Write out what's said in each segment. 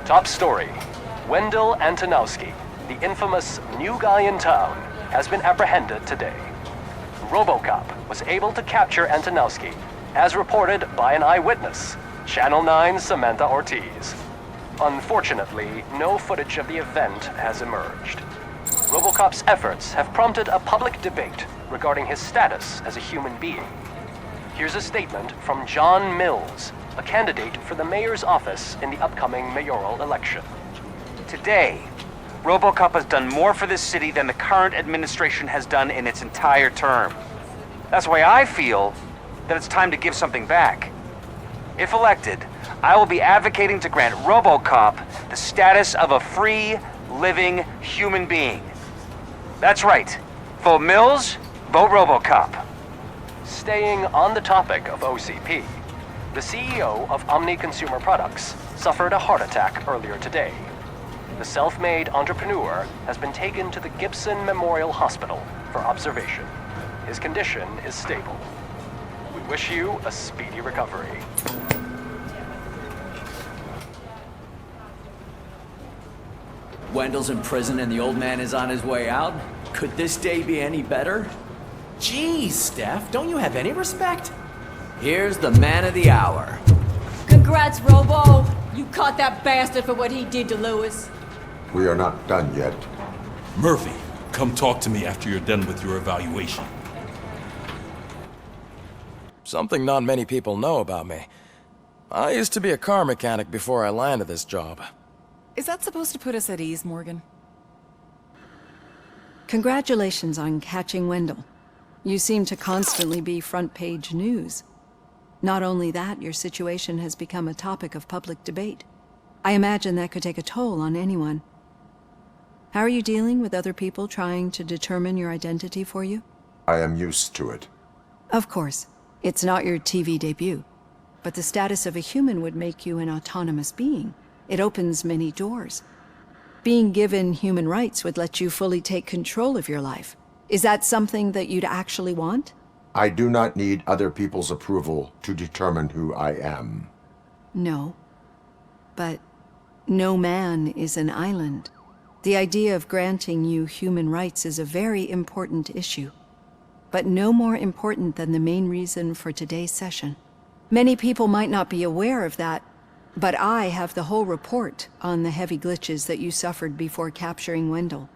Top story. Wendell Antonowski, the infamous new guy in town, has been apprehended today. RoboCop was able to capture Antonowski, as reported by an eyewitness, Channel 9's Samantha Ortiz. Unfortunately, no footage of the event has emerged. RoboCop's efforts have prompted a public debate regarding his status as a human being. Here's a statement from John Mills, a candidate for the mayor's office in the upcoming mayoral election. Today, RoboCop has done more for this city than the current administration has done in its entire term. That's why I feel that it's time to give something back. If elected, I will be advocating to grant RoboCop the status of a free, living human being. That's right. Vote Mills, vote RoboCop. Staying on the topic of OCP, the CEO of Omni Consumer Products suffered a heart attack earlier today. The self-made entrepreneur has been taken to the Gibson Memorial Hospital for observation. His condition is stable. We wish you a speedy recovery. Wendell's in prison and the old man is on his way out? Could this day be any better? Jeez, Steph, don't you have any respect? Here's the man of the hour. Congrats, Robo! You caught that bastard for what he did to Lewis. We are not done yet. Murphy, come talk to me after you're done with your evaluation. Something not many people know about me. I used to be a car mechanic before I landed this job. Is that supposed to put us at ease, Morgan? Congratulations on catching Wendell. You seem to constantly be front-page news. Not only that, your situation has become a topic of public debate. I imagine that could take a toll on anyone. How are you dealing with other people trying to determine your identity for you? I am used to it. Of course. It's not your TV debut. But the status of a human would make you an autonomous being. It opens many doors. Being given human rights would let you fully take control of your life. Is that something that you'd actually want? I do not need other people's approval to determine who I am. No. But no man is an island. The idea of granting you human rights is a very important issue. But no more important than the main reason for today's session. Many people might not be aware of that, but I have the whole report on the heavy glitches that you suffered before capturing Wendell.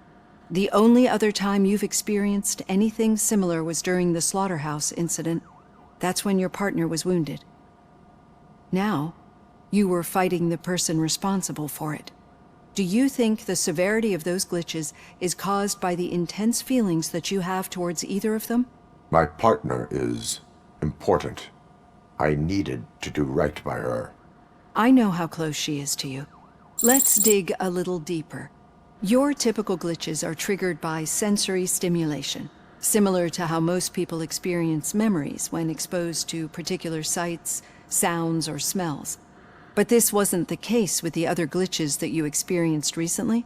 The only other time you've experienced anything similar was during the slaughterhouse incident. That's when your partner was wounded. Now, you were fighting the person responsible for it. Do you think the severity of those glitches is caused by the intense feelings that you have towards either of them? My partner is important. I needed to do right by her. I know how close she is to you. Let's dig a little deeper. Your typical glitches are triggered by sensory stimulation, similar to how most people experience memories when exposed to particular sights, sounds, or smells. But this wasn't the case with the other glitches that you experienced recently?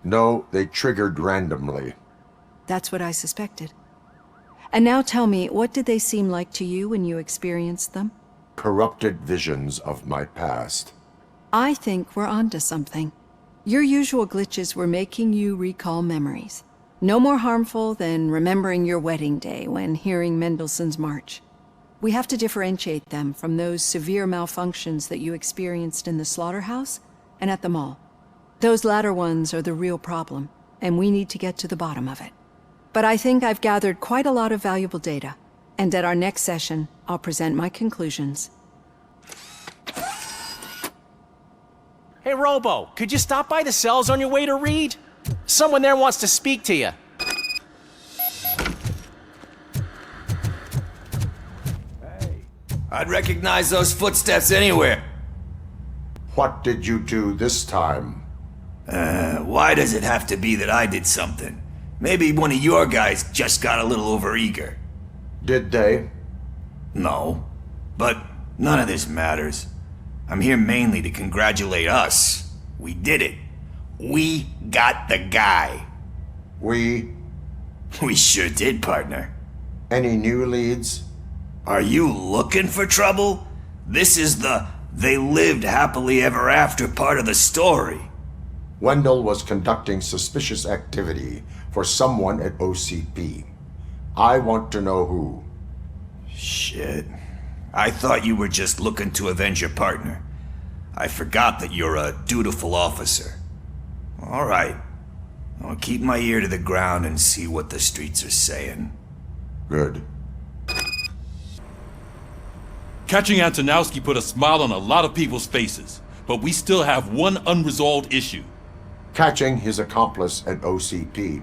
No, they triggered randomly. That's what I suspected. And now tell me, what did they seem like to you when you experienced them? Corrupted visions of my past. I think we're onto something. Your usual glitches were making you recall memories. No more harmful than remembering your wedding day when hearing Mendelssohn's March. We have to differentiate them from those severe malfunctions that you experienced in the slaughterhouse and at the mall. Those latter ones are the real problem, and we need to get to the bottom of it. But I think I've gathered quite a lot of valuable data, and at our next session, I'll present my conclusions. Hey, Robo, could you stop by the cells on your way to Reed? Someone there wants to speak to you. I'd recognize those footsteps anywhere. What did you do this time? Why does it have to be that I did something? Maybe one of your guys just got a little overeager. Did they? No, but none of this matters. I'm here mainly to congratulate us. We did it. We got the guy. We sure did, partner. Any new leads? Are you looking for trouble? This is the They lived happily ever after part of the story. Wendell was conducting suspicious activity for someone at OCP. I want to know who. Shit. I thought you were just looking to avenge your partner. I forgot that you're a dutiful officer. All right. I'll keep my ear to the ground and see what the streets are saying. Good. Catching Antonowski put a smile on a lot of people's faces, but we still have one unresolved issue. Catching his accomplice at OCP.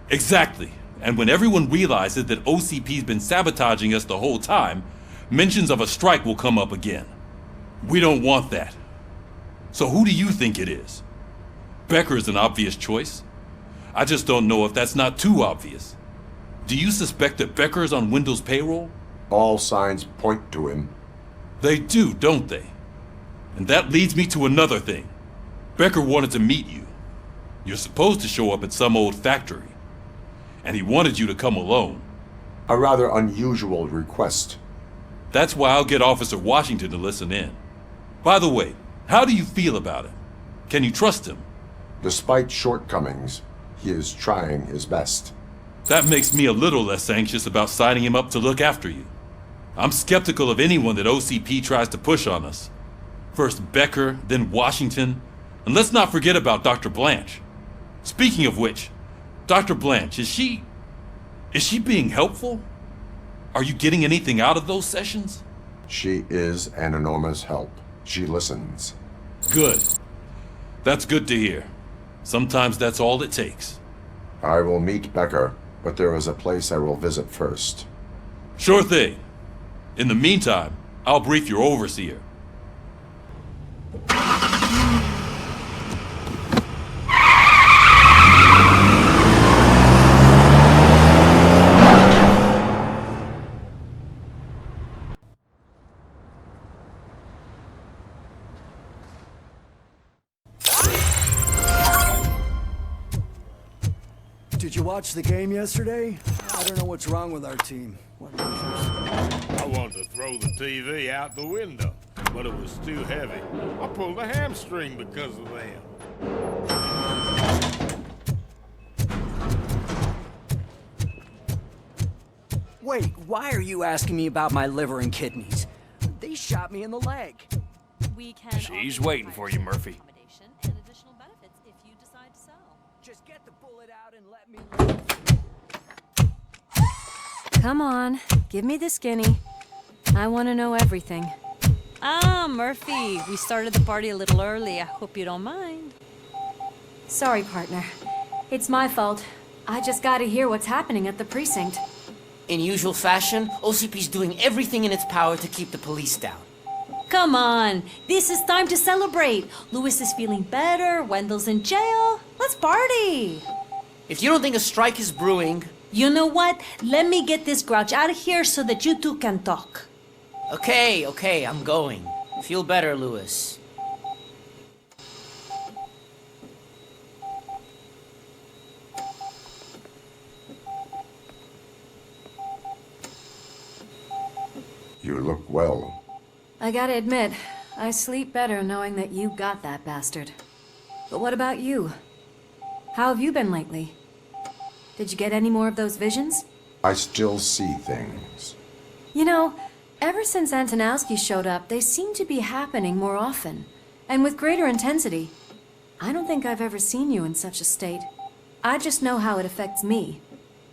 Exactly. And when everyone realizes that OCP's been sabotaging us the whole time, mentions of a strike will come up again. We don't want that. So who do you think it is? Becker is an obvious choice. I just don't know if that's not too obvious. Do you suspect that Becker is on Wendell's payroll? All signs point to him. They do, don't they? And that leads me to another thing. Becker wanted to meet you. You're supposed to show up at some old factory. And he wanted you to come alone. A rather unusual request. That's why I'll get Officer Washington to listen in. By the way, how do you feel about him? Can you trust him? Despite shortcomings, he is trying his best. That makes me a little less anxious about signing him up to look after you. I'm skeptical of anyone that OCP tries to push on us. First Becker, then Washington, and let's not forget about Dr. Blanche. Speaking of which, Dr. Blanche, is she being helpful? Are you getting anything out of those sessions? She is an enormous help. She listens. Good. That's good to hear. Sometimes that's all it takes. I will meet Becker, but there is a place I will visit first. Sure thing. In the meantime, I'll brief your overseer. Did you watch the game yesterday? I don't know what's wrong with our team. I wanted to throw the TV out the window, but it was too heavy. I pulled a hamstring because of them. Wait, why are you asking me about my liver and kidneys? They shot me in the leg. She's waiting for you, Murphy. Just get the bullet out and let me... Come on, give me the skinny. I want to know everything. Ah, Murphy, we started the party a little early. I hope you don't mind. Sorry, partner. It's my fault. I just gotta hear what's happening at the precinct. In usual fashion, OCP's doing everything in its power to keep the police down. Come on, this is time to celebrate. Louis is feeling better, Wendell's in jail. Let's party. If you don't think a strike is brewing... You know what? Let me get this grouch out of here so that you two can talk. Okay, I'm going. Feel better, Louis. You look well. I gotta admit, I sleep better knowing that you got that bastard. But what about you? How have you been lately? Did you get any more of those visions? I still see things. You know, ever since Antonowski showed up, they seem to be happening more often, and with greater intensity. I don't think I've ever seen you in such a state. I just know how it affects me,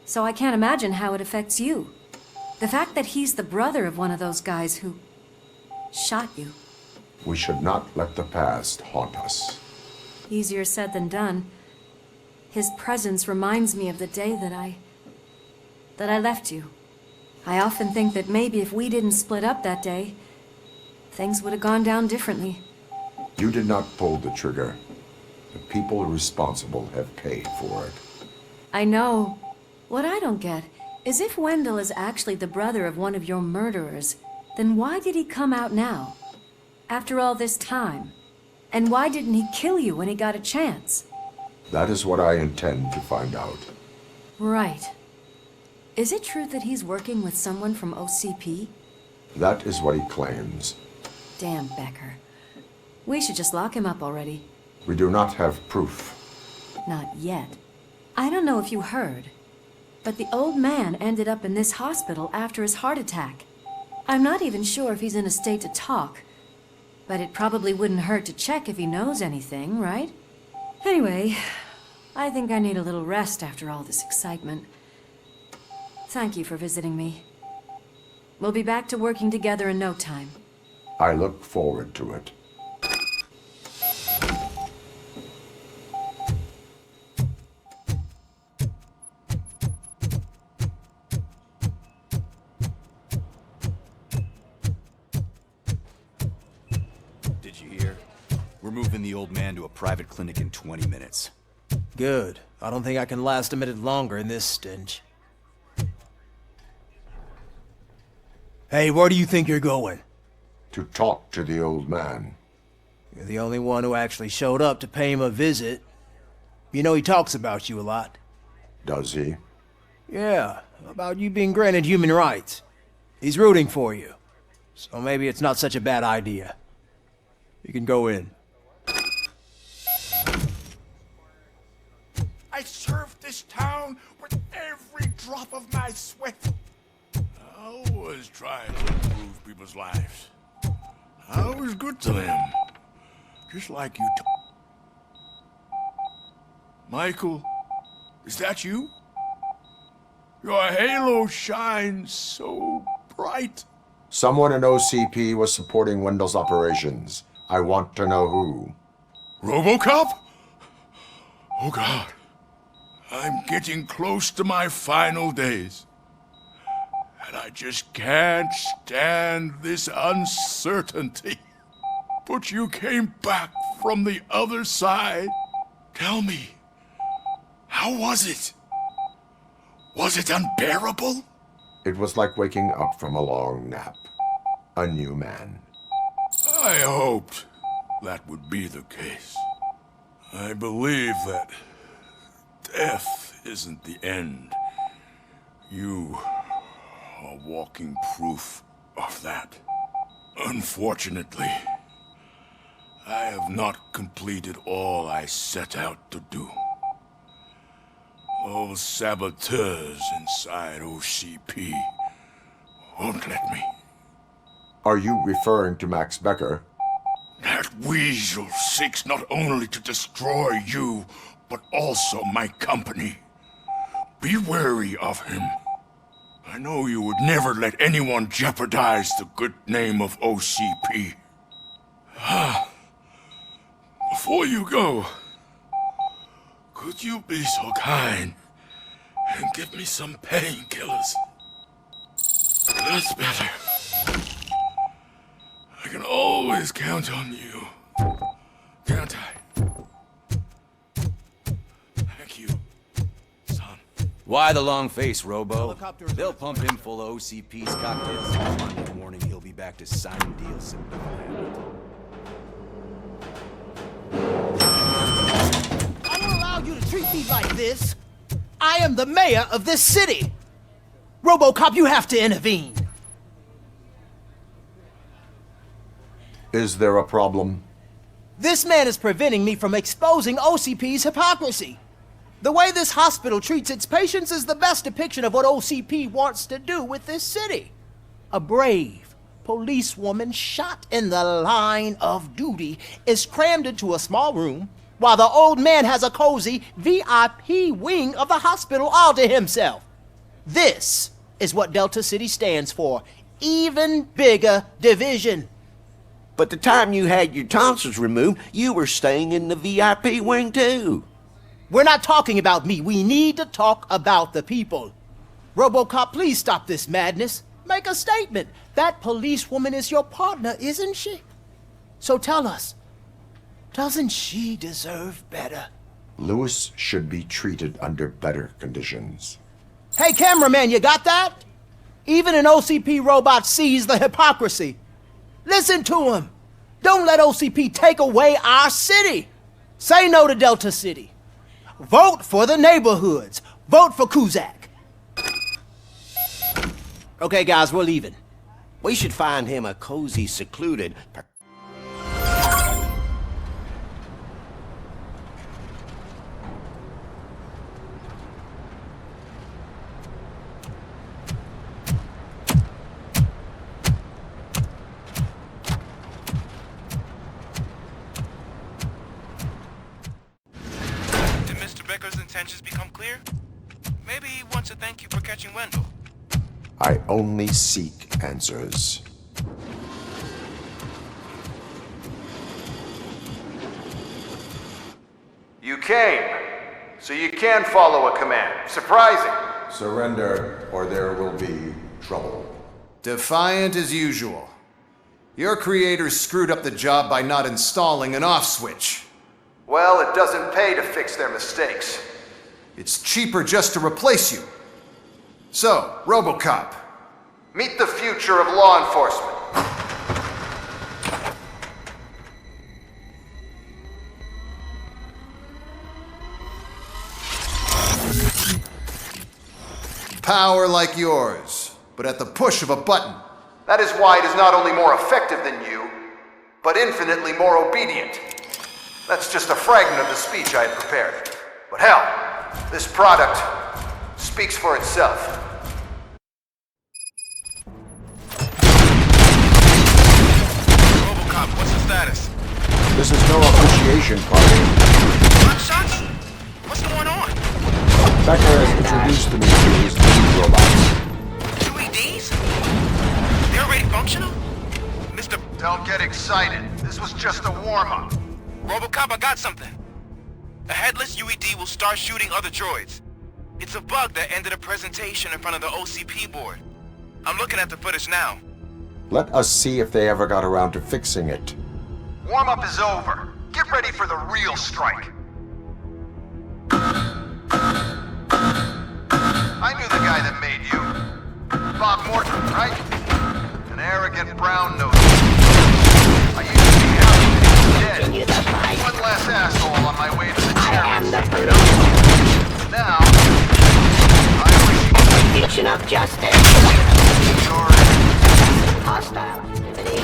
so I can't imagine how it affects you. The fact that he's the brother of one of those guys who shot you. We should not let the past haunt us. Easier said than done. His presence reminds me of the day that I left you. I often think that maybe if we didn't split up that day, things would have gone down differently. You did not pull the trigger. The people responsible have paid for it. I know. What I don't get is if Wendell is actually the brother of one of your murderers, then why did he come out now? After all this time? And why didn't he kill you when he got a chance? That is what I intend to find out. Right. Is it true that he's working with someone from OCP? That is what he claims. Damn Becker. We should just lock him up already. We do not have proof. Not yet. I don't know if you heard, but the old man ended up in this hospital after his heart attack. I'm not even sure if he's in a state to talk, but it probably wouldn't hurt to check if he knows anything, right? Anyway, I think I need a little rest after all this excitement. Thank you for visiting me. We'll be back to working together in no time. I look forward to it. Did you hear? We're moving the old man to a private clinic in 20 minutes. Good. I don't think I can last a minute longer in this stench. Hey, where do you think you're going? To talk to the old man. You're the only one who actually showed up to pay him a visit. You know he talks about you a lot. Does he? Yeah, about you being granted human rights. He's rooting for you. So maybe it's not such a bad idea. You can go in. I served this town with every drop of my sweat. I was trying to improve people's lives. I was good to them. Just like you. Michael, is that you? Your halo shines so bright. Someone in OCP was supporting Wendell's operations. I want to know who. RoboCop? Oh God. I'm getting close to my final days. And I just can't stand this uncertainty. But you came back from the other side. Tell me, how was it? Was it unbearable? It was like waking up from a long nap. A new man. I hoped that would be the case. I believe that death isn't the end. You are walking proof of that. Unfortunately, I have not completed all I set out to do. Those saboteurs inside OCP won't let me. Are you referring to Max Becker? That weasel seeks not only to destroy you, but also my company. Be wary of him. I know you would never let anyone jeopardize the good name of OCP. Before you go, could you be so kind and give me some painkillers? That's better. I can always count on you. Can't I? Thank you, son. Why the long face, Robo? They'll pump him full of OCP's cocktails. Monday morning, he'll be back to signing deals and I don't allow you to treat me like this. I am the mayor of this city. RoboCop, you have to intervene. Is there a problem? This man is preventing me from exposing OCP's hypocrisy. The way this hospital treats its patients is the best depiction of what OCP wants to do with this city. A brave policewoman shot in the line of duty is crammed into a small room, while the old man has a cozy VIP wing of the hospital all to himself. This is what Delta City stands for. Even bigger division. But the time you had your tonsils removed, you were staying in the VIP wing too. We're not talking about me. We need to talk about the people. RoboCop, please stop this madness. Make a statement. That policewoman is your partner, isn't she? So tell us, doesn't she deserve better? Lewis should be treated under better conditions. Hey, cameraman, you got that? Even an OCP robot sees the hypocrisy. Listen to him. Don't let OCP take away our city. Say no to Delta City. Vote for the neighborhoods. Vote for Kuzak. Okay, guys, we're leaving. We should find him a cozy, secluded... Becker's intentions become clear? Maybe he wants to thank you for catching Wendell. I only seek answers. You came, so you can follow a command. Surprising. Surrender, or there will be trouble. Defiant as usual. Your creators screwed up the job by not installing an off switch. Well, it doesn't pay to fix their mistakes. It's cheaper just to replace you. So, RoboCop, meet the future of law enforcement. Power like yours, but at the push of a button. That is why it is not only more effective than you, but infinitely more obedient. That's just a fragment of the speech I had prepared. But hell, this product speaks for itself. RoboCop, what's the status? This is no appreciation party. Gunshots? What's going on? Becker has introduced me to his new robots. UEDs? They're already functional? Mr. Don't get excited. This was just a warm-up. RoboCop, I got something. A headless UED will start shooting other droids. It's a bug that ended a presentation in front of the OCP board. I'm looking at the footage now. Let us see if they ever got around to fixing it. Warm-up is over. Get ready for the real strike. I knew the guy that made you. Bob Morton, right? An arrogant brown-nosed. I used to be happy that he was dead. One less asshole on my way to the chairman's. Now, I wish he was a Prediction of justice. Hostile activity.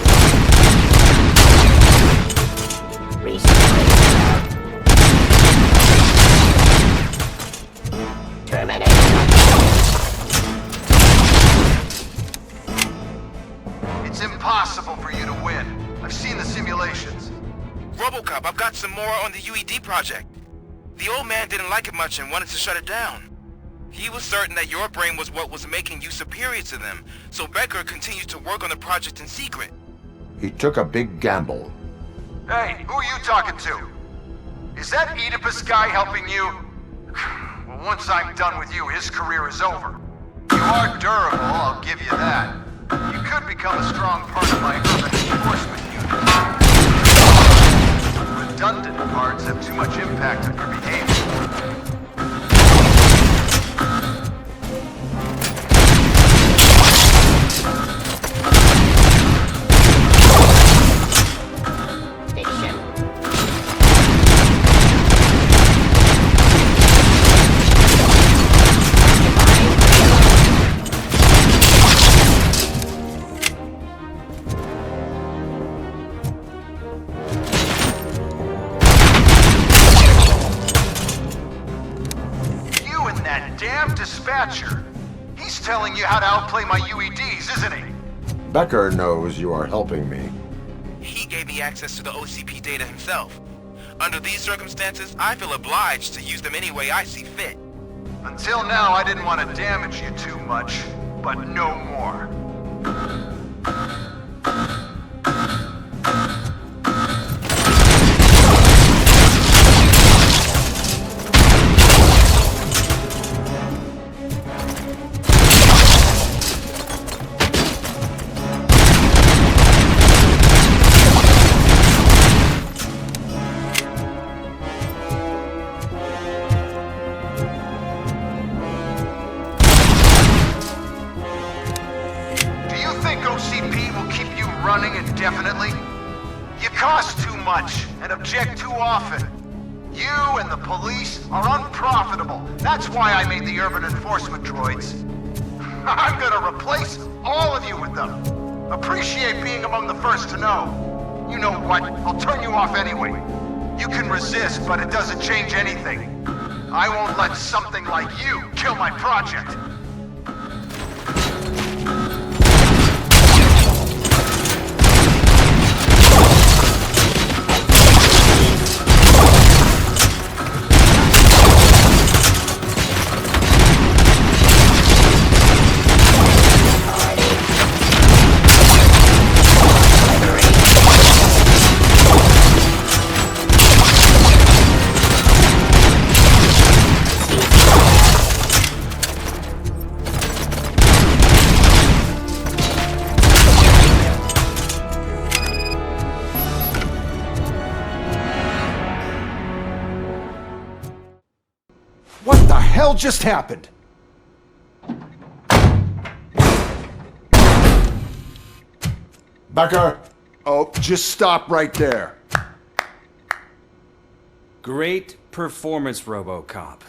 It's impossible for you to win. I've seen the simulations. RoboCop, I've got some more on the UED project. The old man didn't like it much and wanted to shut it down. He was certain that your brain was what was making you superior to them, so Becker continued to work on the project in secret. He took a big gamble. Hey, who are you talking to? Is that Oedipus guy helping you? Well, once I'm done with you, his career is over. You are durable, I'll give you that. You could become a strong part of my urban enforcement unit. Redundant parts have too much impact on your behavior. Damn dispatcher. He's telling you how to outplay my UEDs, isn't he? Becker knows you are helping me. He gave me access to the OCP data himself. Under these circumstances, I feel obliged to use them any way I see fit. Until now, I didn't want to damage you too much, but no more. Running indefinitely? You cost too much and object too often. You and the police are unprofitable. That's why I made the urban enforcement droids. I'm gonna replace all of you with them. Appreciate being among the first to know. You know what? I'll turn you off anyway. You can resist, but it doesn't change anything. I won't let something like you kill my project. What the hell just happened? Becker! Oh, just stop right there. Great performance, RoboCop.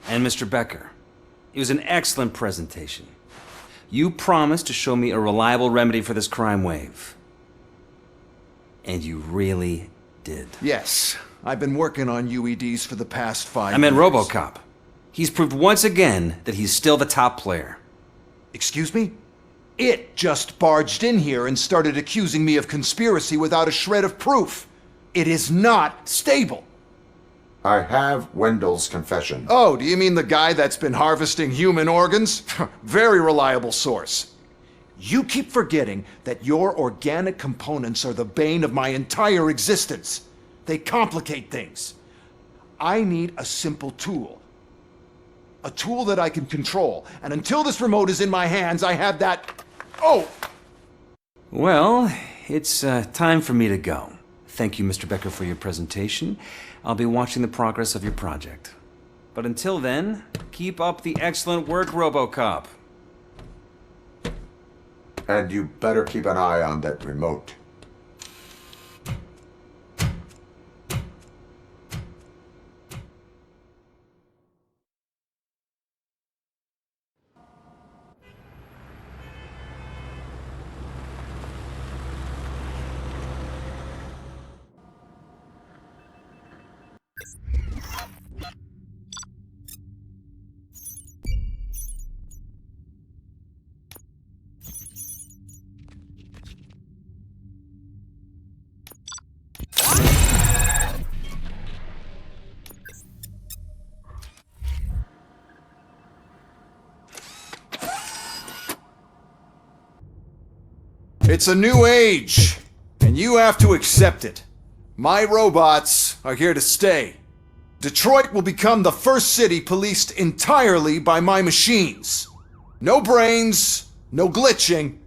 And Mr. Becker, it was an excellent presentation. You promised to show me a reliable remedy for this crime wave. And you really did. Yes, I've been working on UEDs for the past 5 years. I meant RoboCop. He's proved once again that he's still the top player. Excuse me? It just barged in here and started accusing me of conspiracy without a shred of proof. It is not stable. I have Wendell's confession. Oh, do you mean the guy that's been harvesting human organs? Very reliable source. You keep forgetting that your organic components are the bane of my entire existence. They complicate things. I need a simple tool. A tool that I can control. And until this remote is in my hands, I have that... Oh! Well, it's time for me to go. Thank you, Mr. Becker, for your presentation. I'll be watching the progress of your project. But until then, keep up the excellent work, RoboCop. And you better keep an eye on that remote. It's a new age, and you have to accept it. My robots are here to stay. Detroit will become the first city policed entirely by my machines. No brains, no glitching,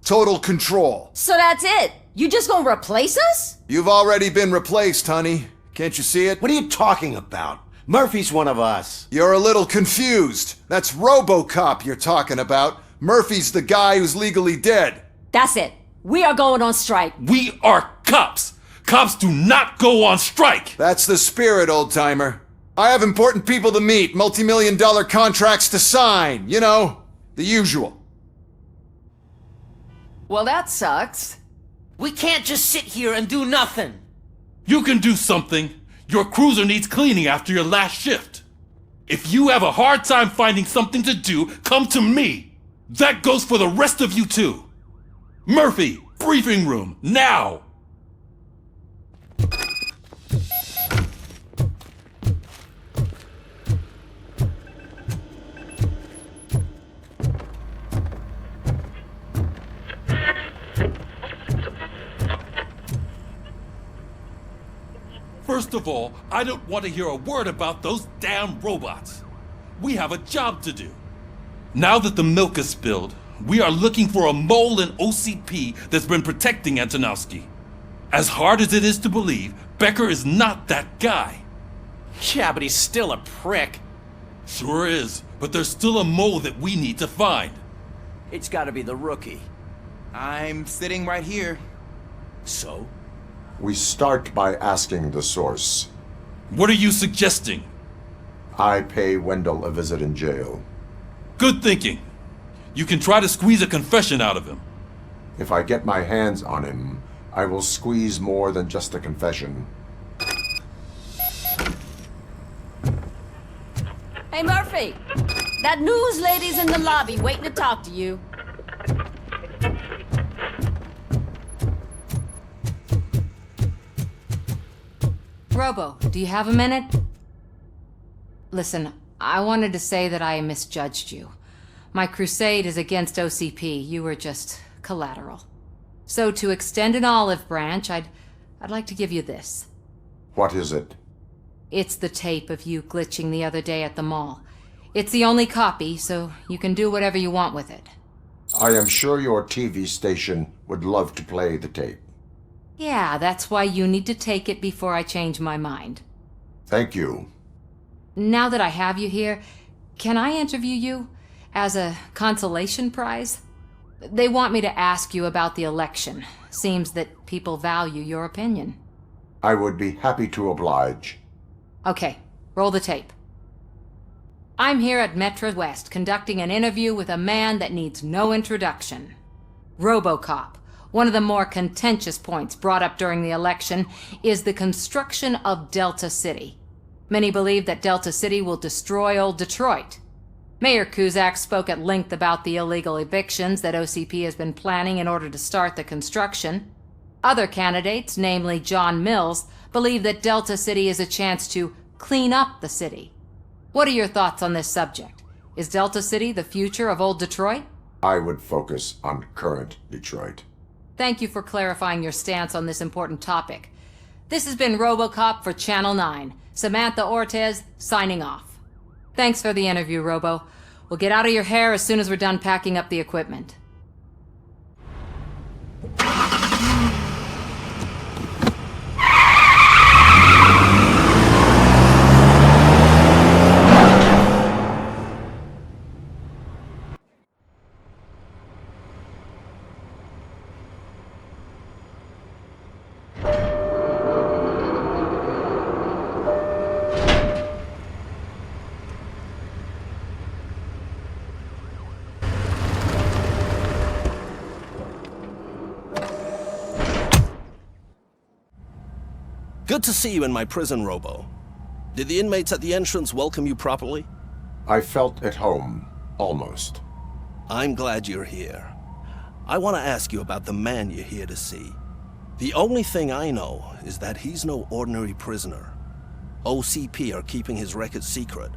total control. So that's it? You just gonna replace us? You've already been replaced, honey. Can't you see it? What are you talking about? Murphy's one of us. You're a little confused. That's RoboCop you're talking about. Murphy's the guy who's legally dead. That's it. We are going on strike. We are cops. Cops do not go on strike. That's the spirit, old-timer. I have important people to meet, multi-million-dollar contracts to sign. You know, the usual. Well, that sucks. We can't just sit here and do nothing. You can do something. Your cruiser needs cleaning after your last shift. If you have a hard time finding something to do, come to me. That goes for the rest of you too. Murphy, briefing room, now! First of all, I don't want to hear a word about those damn robots. We have a job to do. Now that the milk is spilled, we are looking for a mole in OCP that's been protecting Antonowski. As hard as it is to believe, Becker is not that guy. Yeah, but he's still a prick. Sure is, but there's still a mole that we need to find. It's gotta be the rookie. I'm sitting right here. So? We start by asking the source. What are you suggesting? I pay Wendell a visit in jail. Good thinking. You can try to squeeze a confession out of him. If I get my hands on him, I will squeeze more than just a confession. Hey, Murphy! That news lady's in the lobby waiting to talk to you. Robo, do you have a minute? Listen, I wanted to say that I misjudged you. My crusade is against OCP. You were just collateral. So to extend an olive branch, I'd like to give you this. What is it? It's the tape of you glitching the other day at the mall. It's the only copy, so you can do whatever you want with it. I am sure your TV station would love to play the tape. Yeah, that's why you need to take it before I change my mind. Thank you. Now that I have you here, can I interview you as a consolation prize? They want me to ask you about the election. Seems that people value your opinion. I would be happy to oblige. Okay, roll the tape. I'm here at Metro West conducting an interview with a man that needs no introduction. RoboCop. One of the more contentious points brought up during the election is the construction of Delta City. Many believe that Delta City will destroy old Detroit. Mayor Cusack spoke at length about the illegal evictions that OCP has been planning in order to start the construction. Other candidates, namely John Mills, believe that Delta City is a chance to clean up the city. What are your thoughts on this subject? Is Delta City the future of old Detroit? I would focus on current Detroit. Thank you for clarifying your stance on this important topic. This has been RoboCop for Channel 9. Samantha Ortez, signing off. Thanks for the interview, Robo. We'll get out of your hair as soon as we're done packing up the equipment. Good to see you in my prison, Robo. Did the inmates at the entrance welcome you properly? I felt at home, almost. I'm glad you're here. I want to ask you about the man you're here to see. The only thing I know is that he's no ordinary prisoner. OCP are keeping his record secret.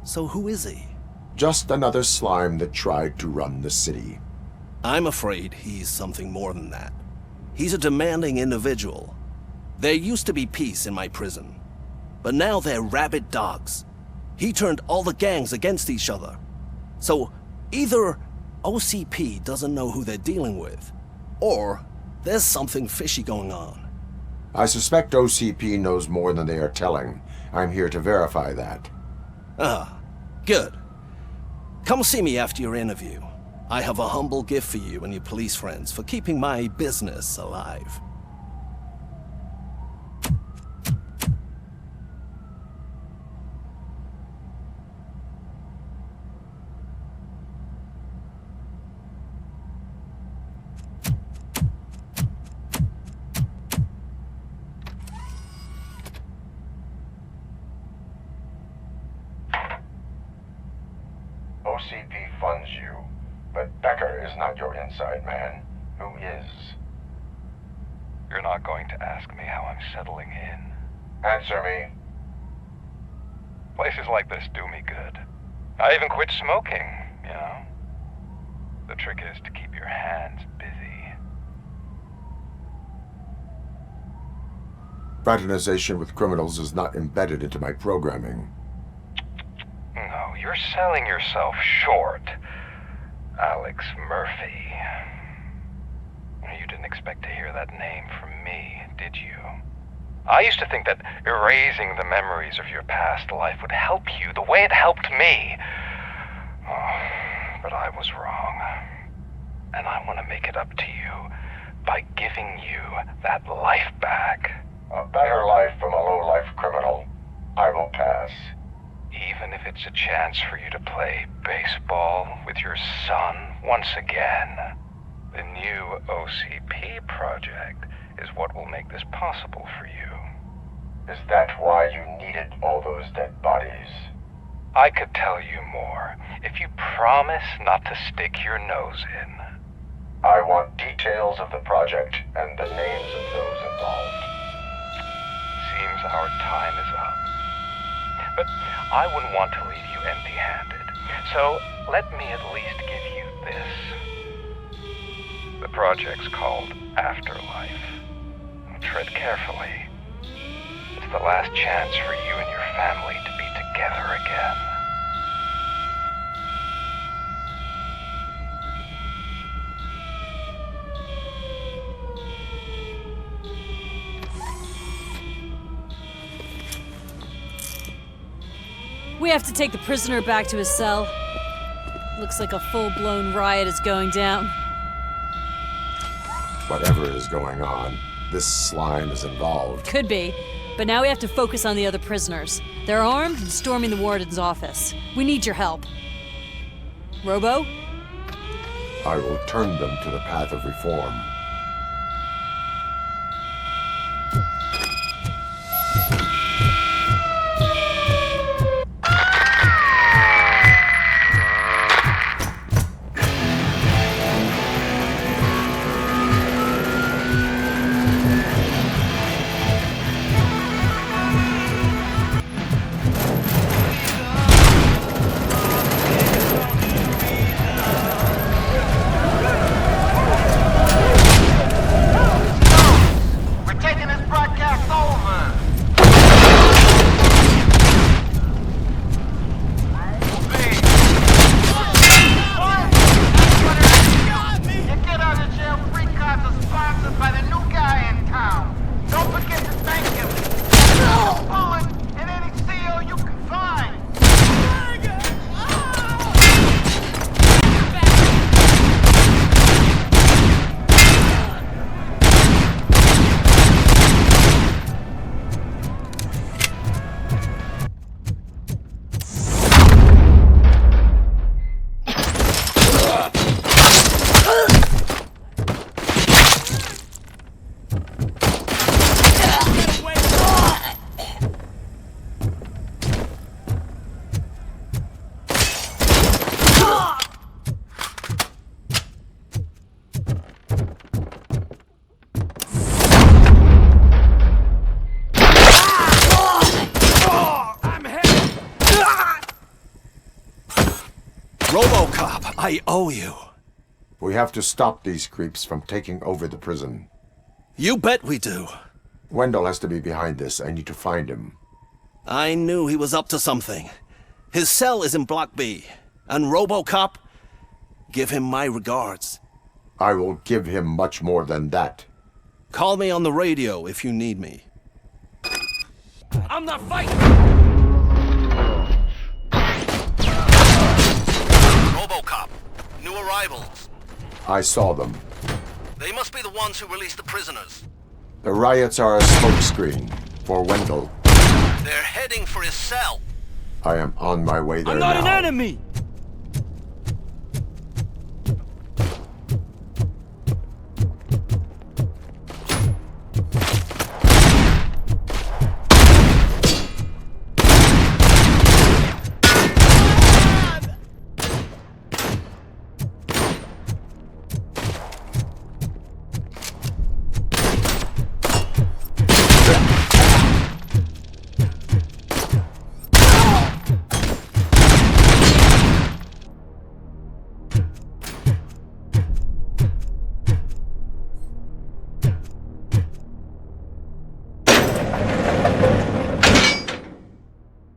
So who is he? Just another slime that tried to run the city. I'm afraid he's something more than that. He's a demanding individual. There used to be peace in my prison, but now they're rabid dogs. He turned all the gangs against each other. So either OCP doesn't know who they're dealing with, or there's something fishy going on. I suspect OCP knows more than they are telling. I'm here to verify that. Ah, good. Come see me after your interview. I have a humble gift for you and your police friends for keeping my business alive. OCP funds you, but Becker is not your inside man. Who is? You're not going to ask me how I'm settling in. Answer me. Places like this do me good. I even quit smoking, you know? The trick is to keep your hands busy. Fraternization with criminals is not embedded into my programming. No, you're selling yourself short, Alex Murphy. You didn't expect to hear that name from me, did you? I used to think that erasing the memories of your past life would help you the way it helped me. Oh, but I was wrong. And I want to make it up to you by giving you that life back. A better life from a low-life criminal. I will pass. Even if it's a chance for you to play baseball with your son once again. The new OCP project is what will make this possible for you. Is that why you needed all those dead bodies? I could tell you more, if you promise not to stick your nose in. I want details of the project and the names of those involved. Seems our time is up. But I wouldn't want to leave you empty-handed, so let me at least give you this. The project's called Afterlife. Tread carefully. It's the last chance for you and your family to be together again. We have to take the prisoner back to his cell. Looks like a full-blown riot is going down. Whatever is going on, this slime is involved. Could be, but now we have to focus on the other prisoners. They're armed and storming the warden's office. We need your help. Robo? I will turn them to the path of reform. RoboCop, I owe you. We have to stop these creeps from taking over the prison. You bet we do. Wendell has to be behind this. I need to find him. I knew he was up to something. His cell is in Block B. And RoboCop, give him my regards. I will give him much more than that. Call me on the radio if you need me. I'm not fighting! RoboCop, new arrivals. I saw them. They must be the ones who released the prisoners. The riots are a smokescreen for Wendell. They're heading for his cell. I am on my way there I'm not now. an enemy!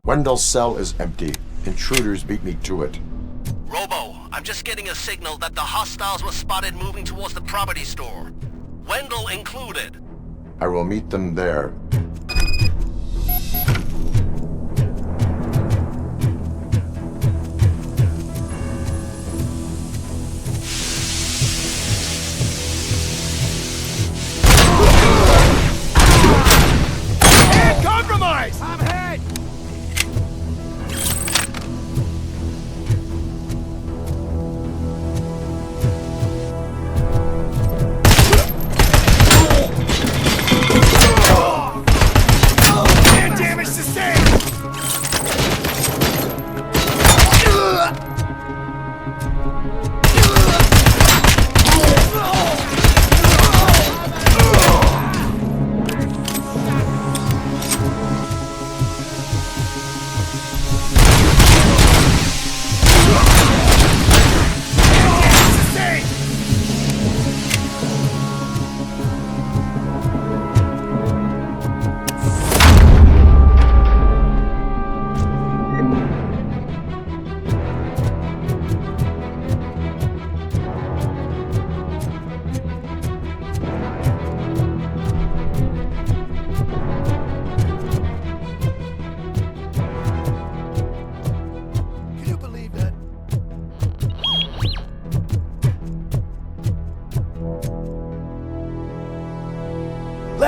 Wendell's cell is empty. Intruders beat me to it. Robo, I'm just getting a signal that the hostiles were spotted moving towards the property store. Wendell included. I will meet them there. Compromise! I'm hit!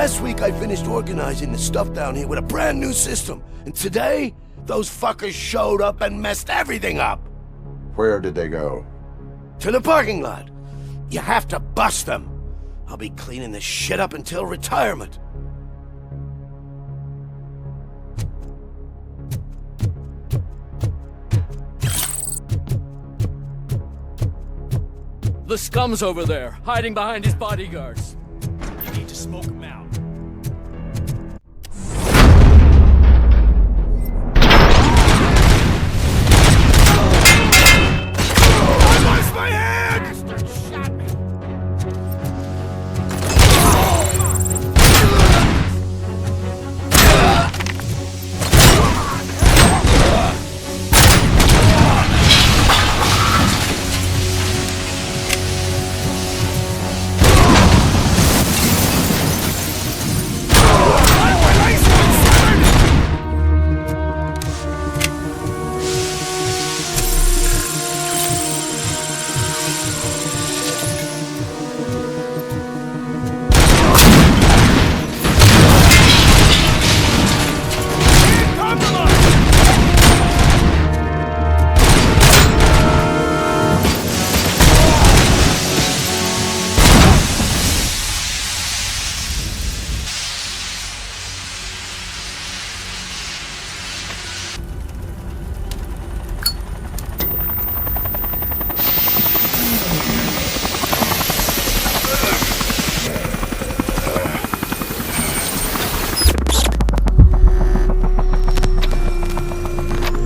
Last week I finished organizing the stuff down here with a brand new system. And today, those fuckers showed up and messed everything up. Where did they go? To the parking lot. You have to bust them. I'll be cleaning this shit up until retirement. The scum's over there, hiding behind his bodyguards. You need to smoke him out. I lost my hand! Shot me.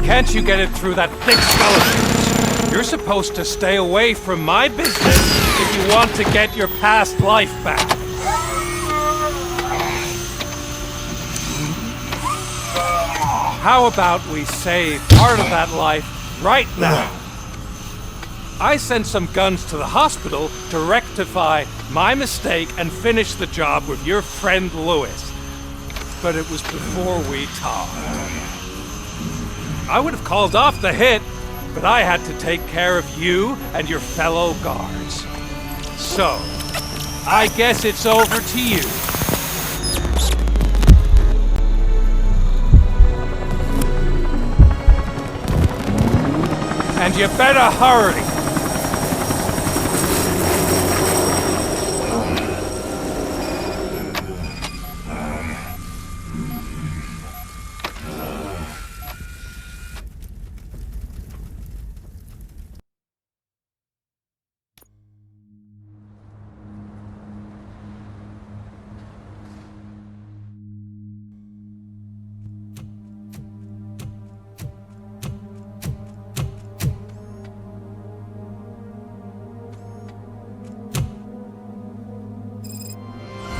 Can't you get it through that thick skeleton? You're supposed to stay away from my business if you want to get your past life back. How about we save part of that life right now? I sent some guns to the hospital to rectify my mistake and finish the job with your friend Lewis. But it was before we talked. I would have called off the hit, but I had to take care of you and your fellow guards. So, I guess it's over to you. And you better hurry.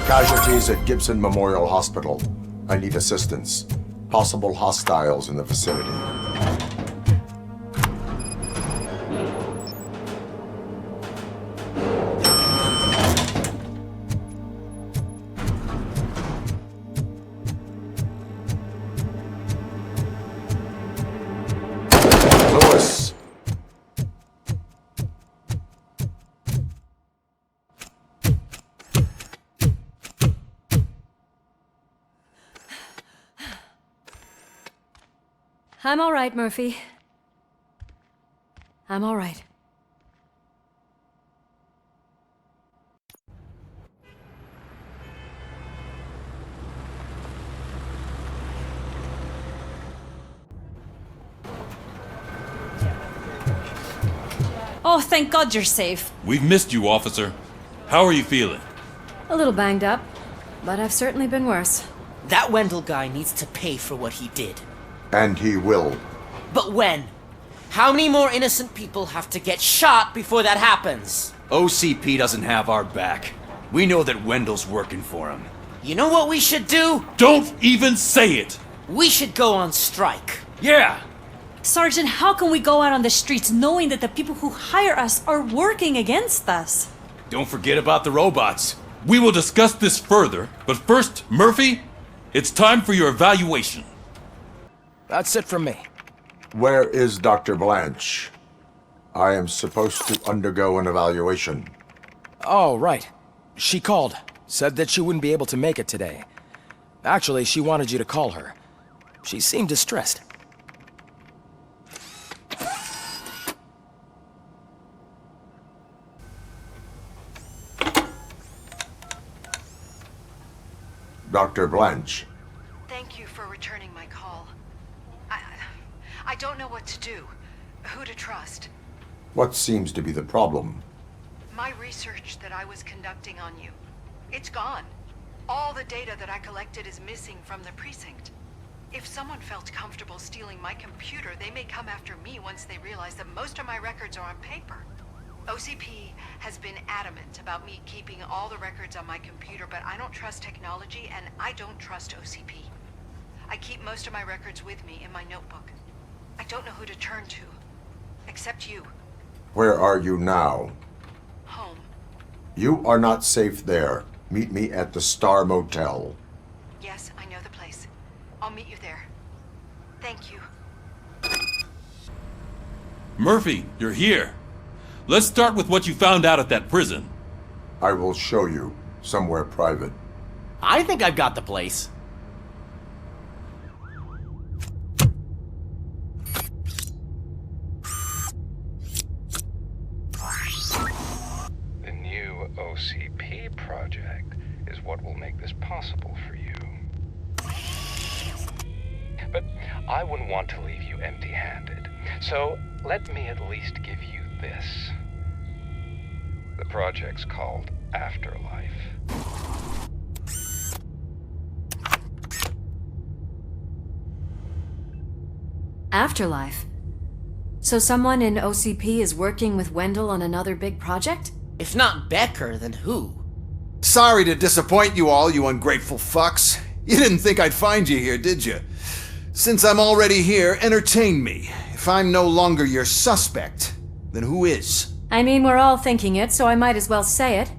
Casualties at Gibson Memorial Hospital. I need assistance. Possible hostiles in the vicinity. Lewis! I'm all right, Murphy. I'm all right. Oh, thank God you're safe. We've missed you, officer. How are you feeling? A little banged up, but I've certainly been worse. That Wendell guy needs to pay for what he did. And he will. But when? How many more innocent people have to get shot before that happens? OCP doesn't have our back. We know that Wendell's working for him. You know what we should do? Don't even say it! We should go on strike. Yeah! Sergeant, how can we go out on the streets knowing that the people who hire us are working against us? Don't forget about the robots. We will discuss this further, but first, Murphy, it's time for your evaluation. That's it from me. Where is Dr. Blanche? I am supposed to undergo an evaluation. Oh, right. She called. Said that she wouldn't be able to make it today. Actually, she wanted you to call her. She seemed distressed. Dr. Blanche. Thank you for returning my call. I don't know what to do. Who to trust. What seems to be the problem? My research that I was conducting on you. It's gone. All the data that I collected is missing from the precinct. If someone felt comfortable stealing my computer, they may come after me once they realize that most of my records are on paper. OCP has been adamant about me keeping all the records on my computer, but I don't trust technology and I don't trust OCP. I keep most of my records with me in my notebook. I don't know who to turn to, except you. Where are you now? Home. You are not safe there. Meet me at the Star Motel. Yes, I know the place. I'll meet you there. Thank you. Murphy, you're here. Let's start with what you found out at that prison. I will show you, somewhere private. I think I've got the place. The new OCP project is what will make this possible for you. But I wouldn't want to leave you empty-handed, so let me at least give you this. The project's called Afterlife. Afterlife? So someone in OCP is working with Wendell on another big project? If not Becker, then who? Sorry to disappoint you all, you ungrateful fucks. You didn't think I'd find you here, did you? Since I'm already here, entertain me. If I'm no longer your suspect, then who is? I mean, we're all thinking it, so I might as well say it.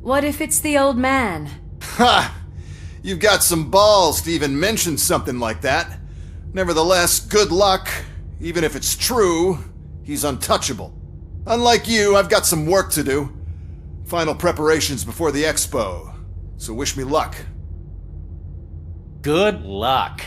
What if it's the old man? Ha! You've got some balls to even mention something like that. Nevertheless, good luck. Even if it's true, he's untouchable. Unlike you, I've got some work to do. Final preparations before the expo. So wish me luck. Good luck.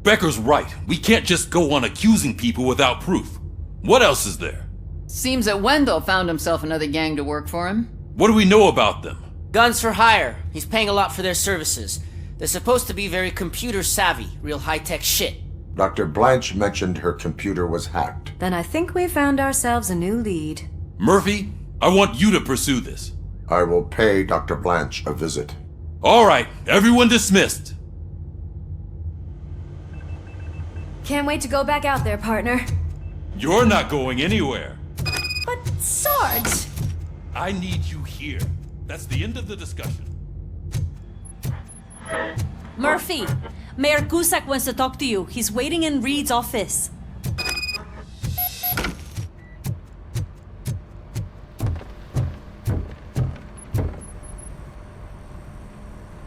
Becker's right. We can't just go on accusing people without proof. What else is there? Seems that Wendell found himself another gang to work for him. What do we know about them? Guns for hire. He's paying a lot for their services. They're supposed to be very computer savvy, real high-tech shit. Dr. Blanche mentioned her computer was hacked. Then I think we found ourselves a new lead. Murphy, I want you to pursue this. I will pay Dr. Blanche a visit. All right, everyone dismissed. Can't wait to go back out there, partner. You're not going anywhere. But, Sarge! I need you here. That's the end of the discussion. Murphy, Mayor Cusack wants to talk to you. He's waiting in Reed's office.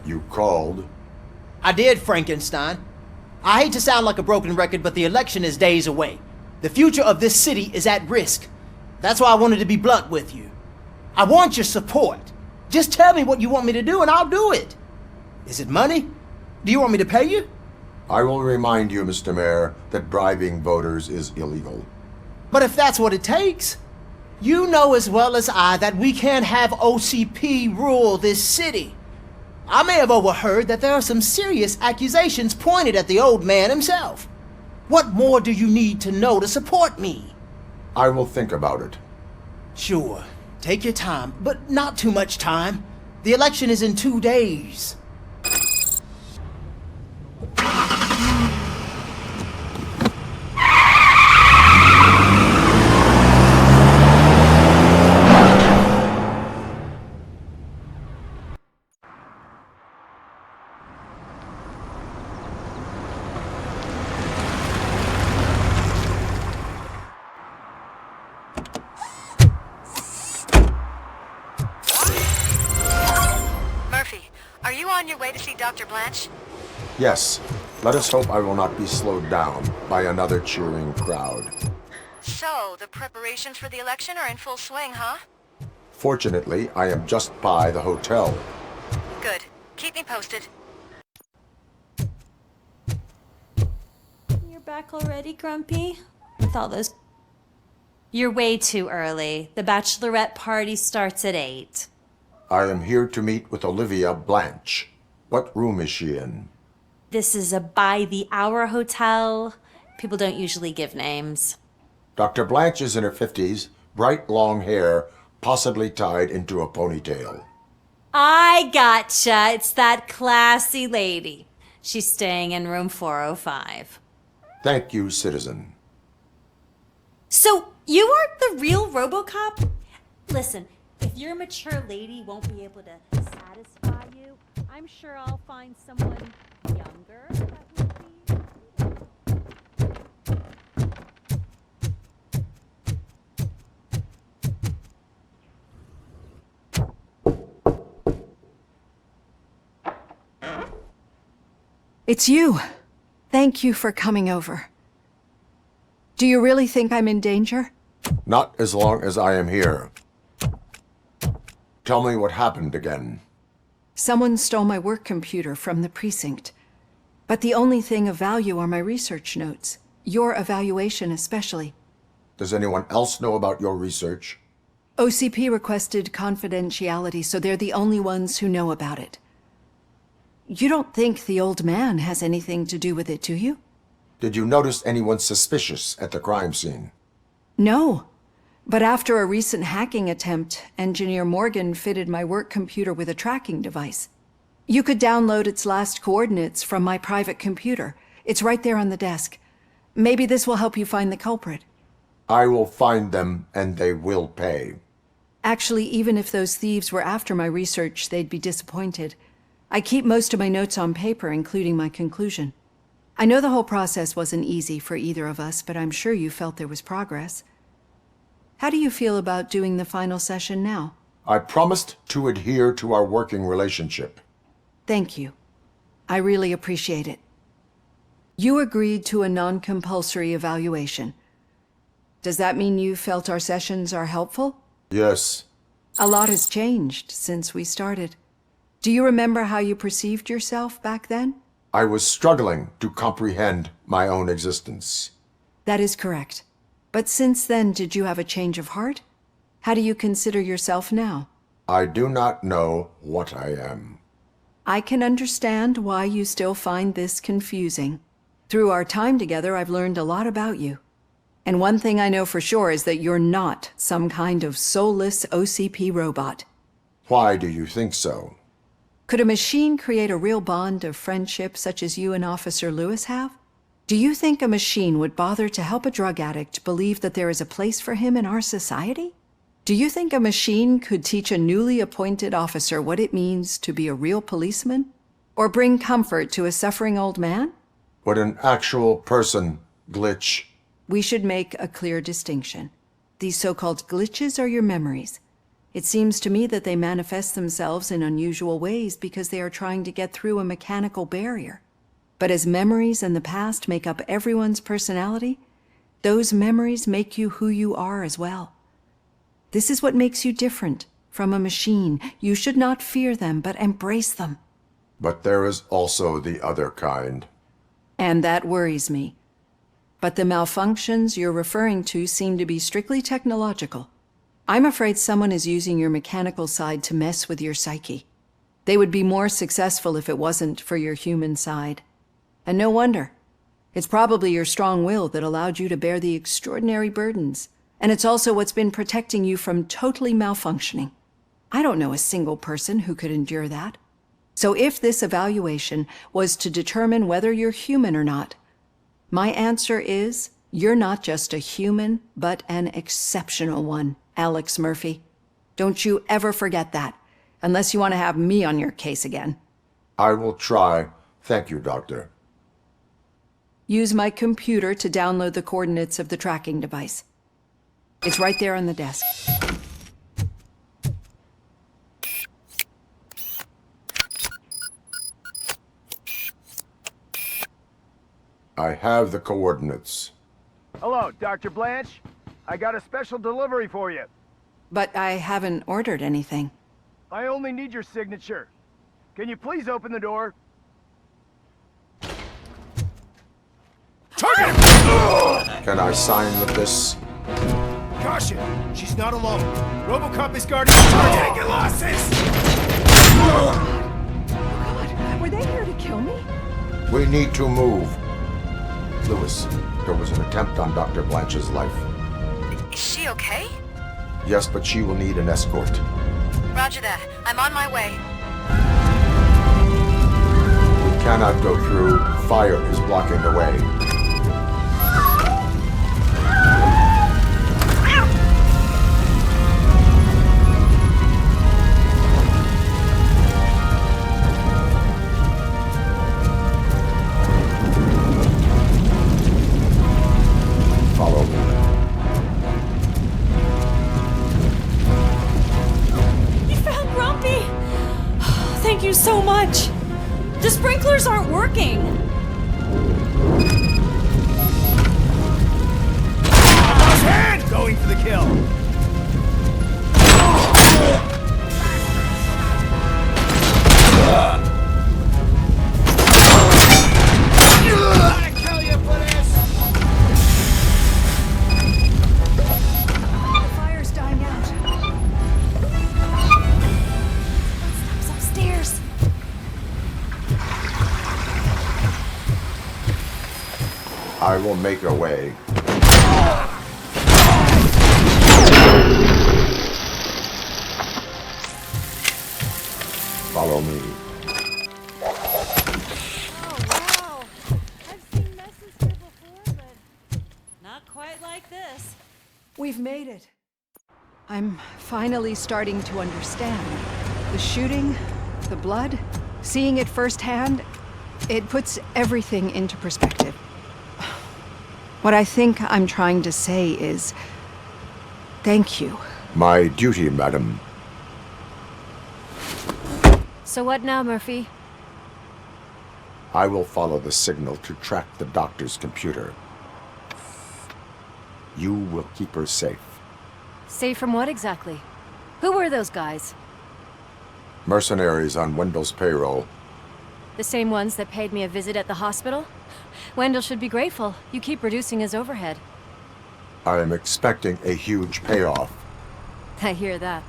You called? I did, Frankenstein. I hate to sound like a broken record, but the election is days away. The future of this city is at risk. That's why I wanted to be blunt with you. I want your support. Just tell me what you want me to do and I'll do it. Is it money? Do you want me to pay you? I will remind you, Mr. Mayor, that bribing voters is illegal. But if that's what it takes, you know as well as I that we can't have OCP rule this city. I may have overheard that there are some serious accusations pointed at the old man himself. What more do you need to know to support me? I will think about it. Sure. Take your time, but not too much time. The election is in 2 days. Are you on your way to see Dr. Blanche? Yes. Let us hope I will not be slowed down by another cheering crowd. So, the preparations for the election are in full swing, huh? Fortunately, I am just by the hotel. Good. Keep me posted. You're back already, Grumpy? With all those... You're way too early. The bachelorette party starts at 8. I am here to meet with Olivia Blanche. What room is she in? This is a by-the-hour hotel. People don't usually give names. Dr. Blanche is in her 50s, bright long hair, possibly tied into a ponytail. I gotcha. It's that classy lady. She's staying in room 405. Thank you, citizen. So, you aren't the real RoboCop? Listen, if your mature lady won't be able to satisfy you, I'm sure I'll find someone younger that would be... It's you. Thank you for coming over. Do you really think I'm in danger? Not as long as I am here. Tell me what happened again. Someone stole my work computer from the precinct. But the only thing of value are my research notes. Your evaluation especially. Does anyone else know about your research? OCP requested confidentiality, so they're the only ones who know about it. You don't think the old man has anything to do with it, do you? Did you notice anyone suspicious at the crime scene? No. But after a recent hacking attempt, Engineer Morgan fitted my work computer with a tracking device. You could download its last coordinates from my private computer. It's right there on the desk. Maybe this will help you find the culprit. I will find them, and they will pay. Actually, even if those thieves were after my research, they'd be disappointed. I keep most of my notes on paper, including my conclusion. I know the whole process wasn't easy for either of us, but I'm sure you felt there was progress. How do you feel about doing the final session now? I promised to adhere to our working relationship. Thank you. I really appreciate it. You agreed to a non-compulsory evaluation. Does that mean you felt our sessions are helpful? Yes. A lot has changed since we started. Do you remember how you perceived yourself back then? I was struggling to comprehend my own existence. That is correct. But since then, did you have a change of heart? How do you consider yourself now? I do not know what I am. I can understand why you still find this confusing. Through our time together, I've learned a lot about you. And one thing I know for sure is that you're not some kind of soulless OCP robot. Why do you think so? Could a machine create a real bond of friendship such as you and Officer Lewis have? Do you think a machine would bother to help a drug addict believe that there is a place for him in our society? Do you think a machine could teach a newly appointed officer what it means to be a real policeman? Or bring comfort to a suffering old man? Would an actual person glitch? We should make a clear distinction. These so-called glitches are your memories. It seems to me that they manifest themselves in unusual ways because they are trying to get through a mechanical barrier. But as memories in the past make up everyone's personality, those memories make you who you are as well. This is what makes you different from a machine. You should not fear them, but embrace them. But there is also the other kind. And that worries me. But the malfunctions you're referring to seem to be strictly technological. I'm afraid someone is using your mechanical side to mess with your psyche. They would be more successful if it wasn't for your human side. And no wonder. It's probably your strong will that allowed you to bear the extraordinary burdens. And it's also what's been protecting you from totally malfunctioning. I don't know a single person who could endure that. So if this evaluation was to determine whether you're human or not, my answer is, you're not just a human, but an exceptional one, Alex Murphy. Don't you ever forget that, unless you want to have me on your case again. I will try. Thank you, Doctor. Use my computer to download the coordinates of the tracking device. It's right there on the desk. I have the coordinates. Hello, Dr. Blanche. I got a special delivery for you. but I haven't ordered anything. I only need your signature. Can you please open the door? Target! Can I sign with this? Caution! She's not alone. RoboCop is guarding the target. Take losses! God, were they here to kill me? We need to move. Lewis, there was an attempt on Dr. Blanche's life. Is she okay? Yes, but she will need an escort. Roger that. I'm on my way. We cannot go through. Fire is blocking the way. Follow me. You found Grumpy! Thank you so much! The sprinklers aren't working! Boss hand! Going for the kill! Gotta kill you for this! The fire's dying out. It's upstairs. I will make a way. Follow me. Oh, wow. I've seen messes here before, but not quite like this. We've made it. I'm finally starting to understand. The shooting, the blood, seeing it firsthand, it puts everything into perspective. What I think I'm trying to say is, thank you. My duty, madam. So what now, Murphy? I will follow the signal to track the doctor's computer. You will keep her safe. Safe from what exactly? Who were those guys? Mercenaries on Wendell's payroll. The same ones that paid me a visit at the hospital? Wendell should be grateful. You keep reducing his overhead. I am expecting a huge payoff. I hear that.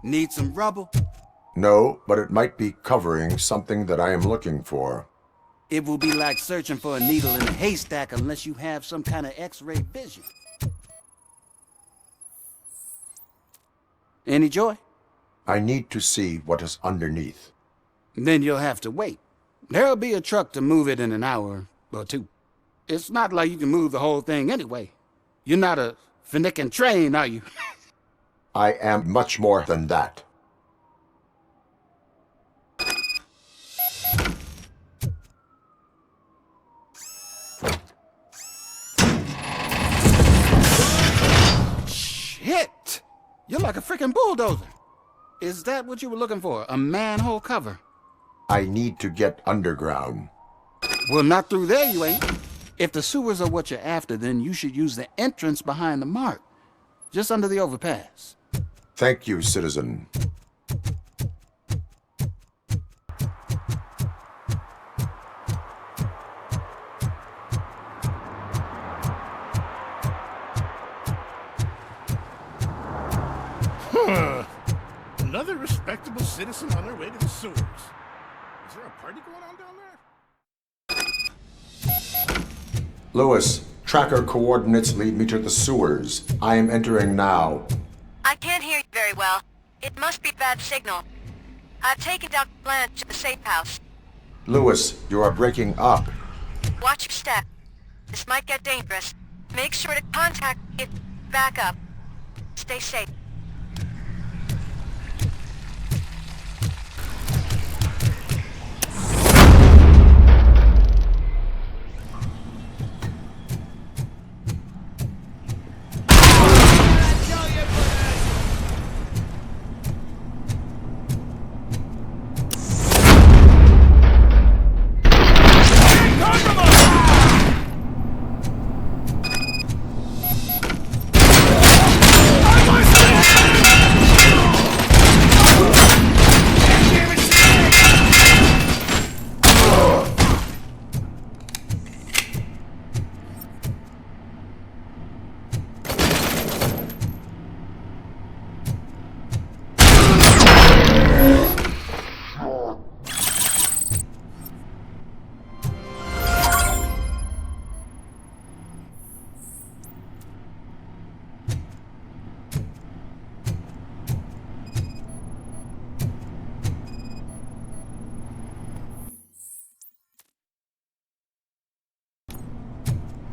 Need some rubble? No, but it might be covering something that I am looking for. It will be like searching for a needle in a haystack unless you have some kind of X-ray vision. Any joy? I need to see what is underneath. Then you'll have to wait. There'll be a truck to move it in an hour or two. It's not like you can move the whole thing anyway. You're not a finicking train, are you? I am much more than that. Shit! You're like a freaking bulldozer. Is that what you were looking for? A manhole cover? I need to get underground. Well, not through there, you ain't. If the sewers are what you're after, then you should use the entrance behind the mark. Just under the overpass. Thank you, citizen. Another respectable citizen on their way to the sewers. Is there a party going on down there? Lewis, tracker coordinates lead me to the sewers. I am entering now. I can't hear you very well. It must be bad signal. I've taken Dr. Blanche to the safe house. Lewis, you are breaking up. Watch your step. This might get dangerous. Make sure to contact me if back up. Stay safe.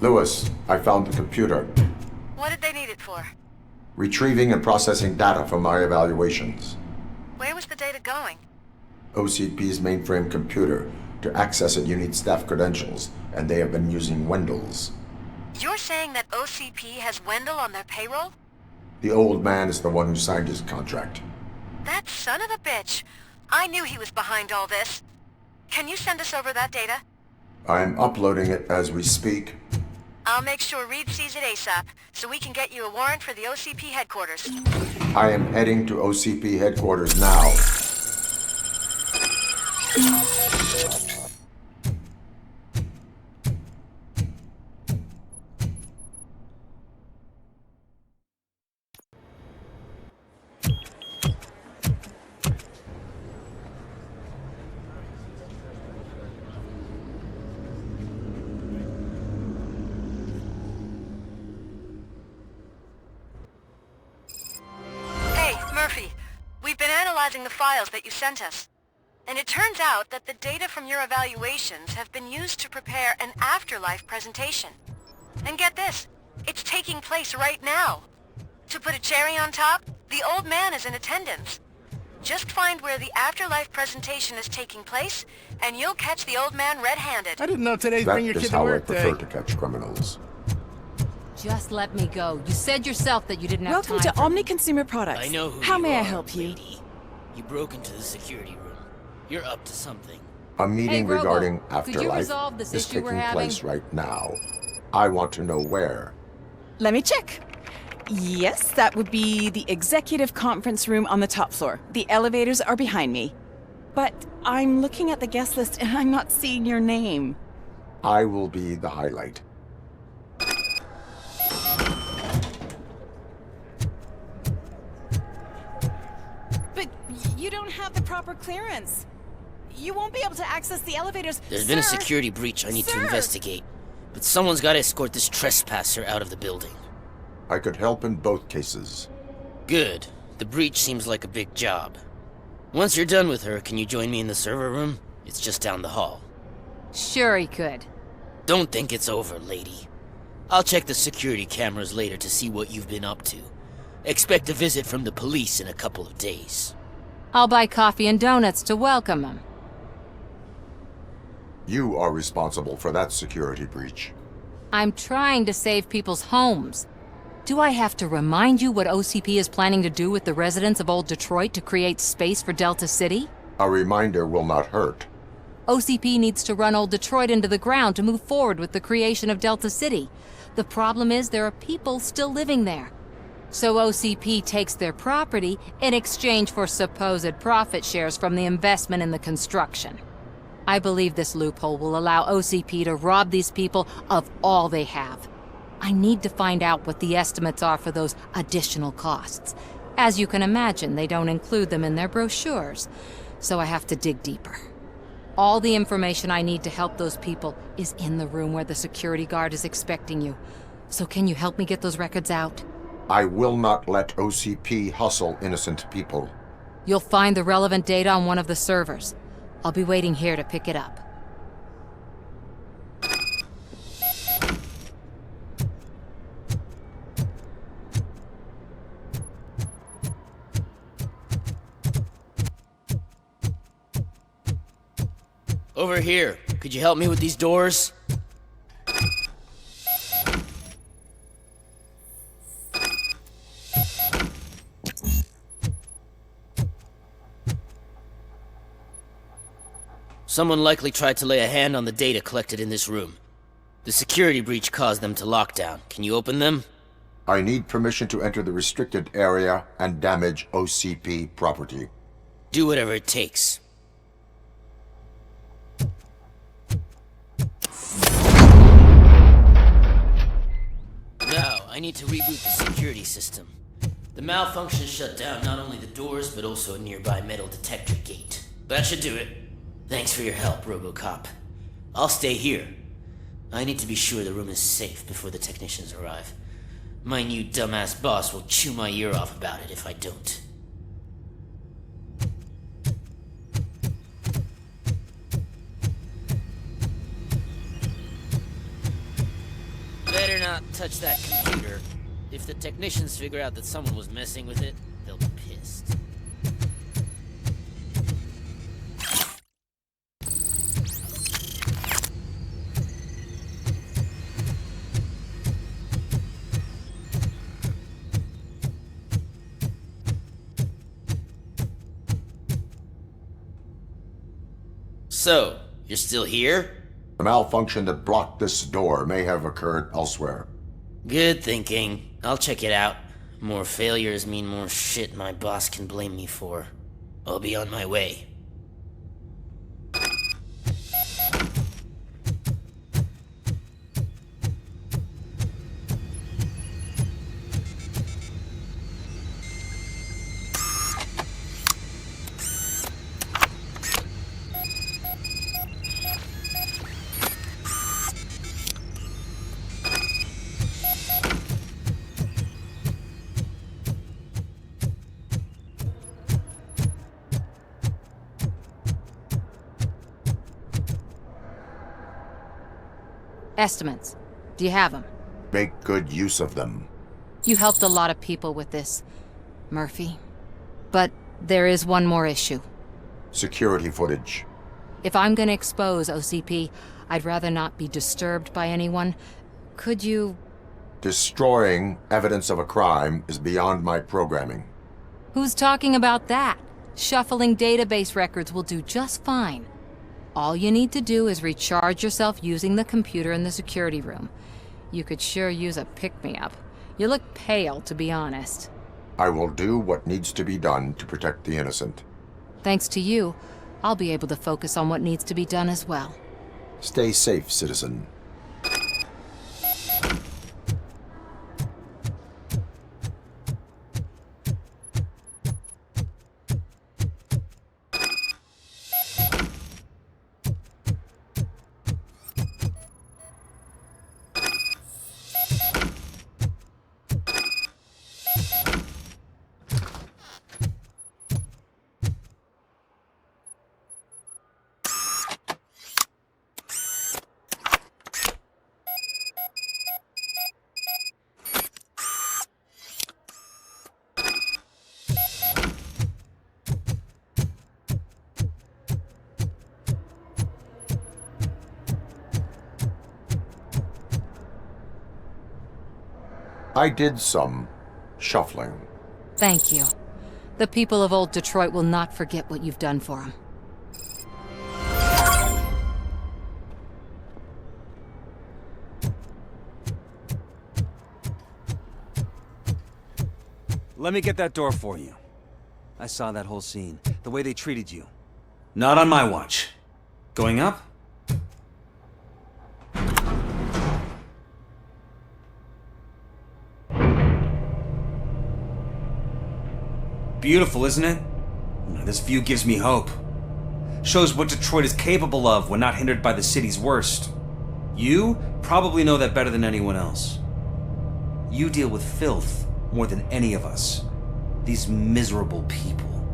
Lewis, I found the computer. What did they need it for? Retrieving and processing data from my evaluations. Where was the data going? OCP's mainframe computer. To access it, you need staff credentials, and they have been using Wendell's. You're saying that OCP has Wendell on their payroll? The old man is the one who signed his contract. That son of a bitch. I knew he was behind all this. Can you send us over that data? I'm uploading it as we speak. I'll make sure Reed sees it ASAP, so we can get you a warrant for the OCP headquarters. I am heading to OCP headquarters now. We've been analyzing the files that you sent us, and it turns out that the data from your evaluations have been used to prepare an afterlife presentation. And get this, it's taking place right now. To put a cherry on top, the old man is in attendance. Just find where the afterlife presentation is taking place, and you'll catch the old man red-handed. I didn't know today's bring your kid to work day. That is how I prefer to catch criminals. Just let me go. You said yourself that you didn't have Welcome time to Omni Consumer Products. I know who How you may I are, help you? lady. You broke into the security room. You're up to something. A meeting Robo, regarding could you afterlife resolve this is issue we're taking having? place right now. I want to know where. Let me check. Yes, that would be the executive conference room on the top floor. The elevators are behind me. But I'm looking at the guest list and I'm not seeing your name. I will be the highlight. But you don't have the proper clearance. You won't be able to access the elevators. There's been a security breach I need to investigate. But someone's got to escort this trespasser out of the building. I could help in both cases. Good. The breach seems like a big job. Once you're done with her, can you join me in the server room? It's just down the hall. Sure he could. Don't think it's over, lady. I'll check the security cameras later to see what you've been up to. Expect a visit from the police in a couple of days. I'll buy coffee and donuts to welcome him. You are responsible for that security breach. I'm trying to save people's homes. Do I have to remind you what OCP is planning to do with the residents of Old Detroit to create space for Delta City? A reminder will not hurt. OCP needs to run Old Detroit into the ground to move forward with the creation of Delta City. The problem is there are people still living there. So OCP takes their property in exchange for supposed profit shares from the investment in the construction. I believe this loophole will allow OCP to rob these people of all they have. I need to find out what the estimates are for those additional costs. As you can imagine, they don't include them in their brochures, so I have to dig deeper. All the information I need to help those people is in the room where the security guard is expecting you. So can you help me get those records out? I will not let OCP hustle innocent people. You'll find the relevant data on one of the servers. I'll be waiting here to pick it up. Over here. Could you help me with these doors? Someone likely tried to lay a hand on the data collected in this room. The security breach caused them to lock down. Can you open them? I need permission to enter the restricted area and damage OCP property. Do whatever it takes. Now, I need to reboot the security system. The malfunction shut down not only the doors, but also a nearby metal detector gate. That should do it. Thanks for your help, RoboCop. I'll stay here. I need to be sure the room is safe before the technicians arrive. My new dumbass boss will chew my ear off about it if I don't. Better not touch that computer. If the technicians figure out that someone was messing with it, they'll be pissed. So, you're still here? The malfunction that blocked this door may have occurred elsewhere. Good thinking. I'll check it out. More failures mean more shit my boss can blame me for. I'll be on my way. Estimates. Do you have them? Make good use of them. You helped a lot of people with this, Murphy. But there is one more issue. Security footage. If I'm gonna expose OCP, I'd rather not be disturbed by anyone. Could you... Destroying evidence of a crime is beyond my programming. Who's talking about that? Shuffling database records will do just fine. All you need to do is recharge yourself using the computer in the security room. You could sure use a pick-me-up. You look pale, to be honest. I will do what needs to be done to protect the innocent. Thanks to you, I'll be able to focus on what needs to be done as well. Stay safe, citizen. I did some shuffling. Thank you. The people of old Detroit will not forget what you've done for them. Let me get that door for you. I saw that whole scene, the way they treated you. Not on my watch. Going up? Beautiful, isn't it? This view gives me hope. Shows what Detroit is capable of when not hindered by the city's worst. You probably know that better than anyone else. You deal with filth more than any of us. These miserable people,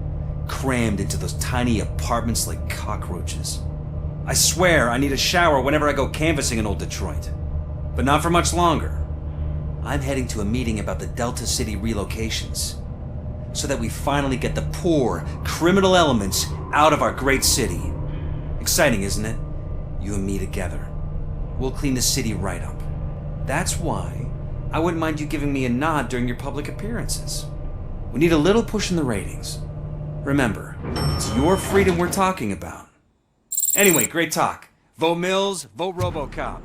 crammed into those tiny apartments like cockroaches. I swear I need a shower whenever I go canvassing in old Detroit. But not for much longer. I'm heading to a meeting about the Delta City relocations, so that we finally get the poor, criminal elements out of our great city. Exciting, isn't it? You and me together. We'll clean the city right up. That's why I wouldn't mind you giving me a nod during your public appearances. We need a little push in the ratings. Remember, it's your freedom we're talking about. Anyway, great talk. Vote Mills, vote RoboCop.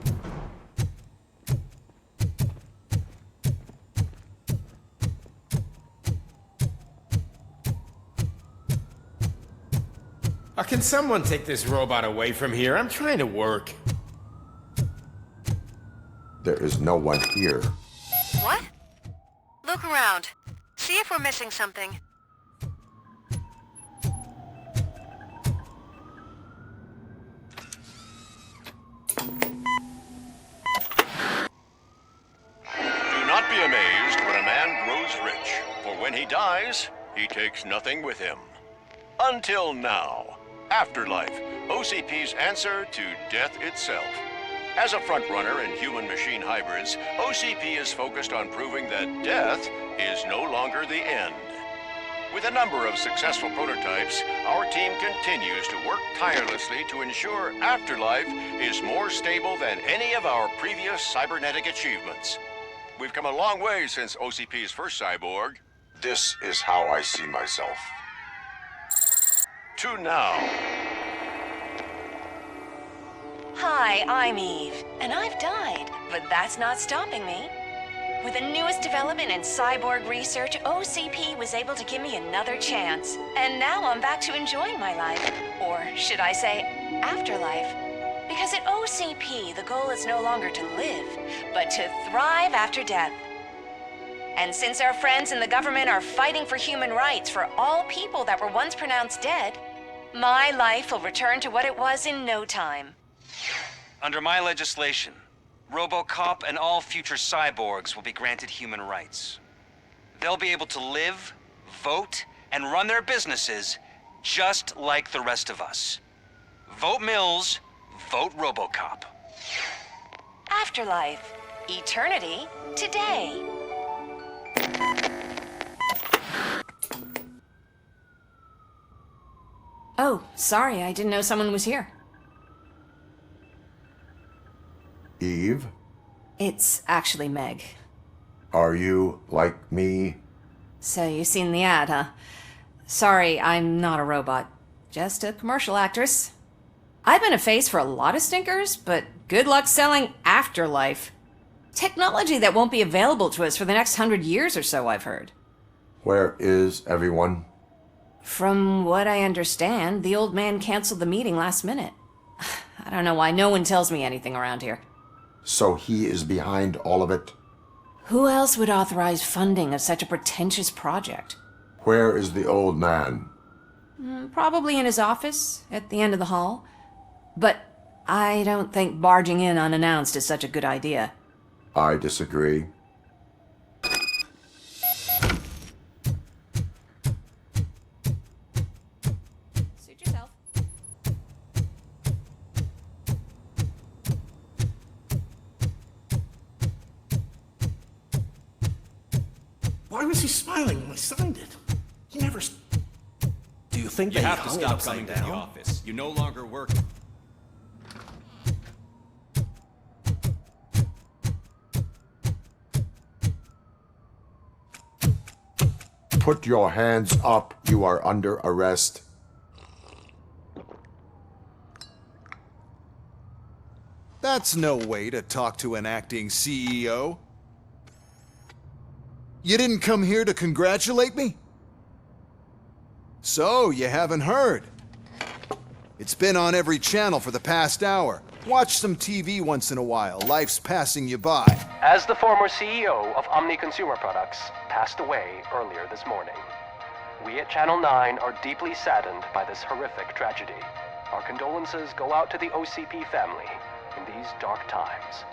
Can someone take this robot away from here? I'm trying to work. There is no one here. What? Look around. See if we're missing something. Do not be amazed when a man grows rich, for when he dies, he takes nothing with him. Until now. Afterlife, OCP's answer to death itself. As a frontrunner in human-machine hybrids, OCP is focused on proving that death is no longer the end. With a number of successful prototypes, our team continues to work tirelessly to ensure Afterlife is more stable than any of our previous cybernetic achievements. We've come a long way since OCP's first cyborg. This is how I see myself. To now. Hi, I'm Eve, and I've died, but that's not stopping me. With the newest development in cyborg research, OCP was able to give me another chance. And now I'm back to enjoying my life. Or should I say, afterlife. Because at OCP, the goal is no longer to live, but to thrive after death. And since our friends in the government are fighting for human rights for all people that were once pronounced dead, my life will return to what it was in no time. Under my legislation, RoboCop and all future cyborgs will be granted human rights. They'll be able to live, vote, and run their businesses just like the rest of us. Vote Mills, vote RoboCop. Afterlife. Eternity. Today. Oh, sorry, I didn't know someone was here. Eve? It's actually Meg. Are you like me? So you've seen the ad, huh? Sorry, I'm not a robot. Just a commercial actress. I've been a face for a lot of stinkers, but good luck selling Afterlife. Technology that won't be available to us for the next 100 years or so, I've heard. Where is everyone? From what I understand, the old man canceled the meeting last minute. I don't know why no one tells me anything around here. So he is behind all of it? Who else would authorize funding of such a pretentious project? Where is the old man? Probably in his office, at the end of the hall. But I don't think barging in unannounced is such a good idea. I disagree. Suit yourself. Why was he smiling when I signed it? He never... Do you think You they have to hung it stop upside coming to down? the office. You no longer work. Put your hands up. You are under arrest. That's no way to talk to an acting CEO. You didn't come here to congratulate me? So, you haven't heard. It's been on every channel for the past hour. Watch some TV once in a while. Life's passing you by. As the former CEO of Omni Consumer Products passed away earlier this morning, we at Channel 9 are deeply saddened by this horrific tragedy. Our condolences go out to the OCP family in these dark times.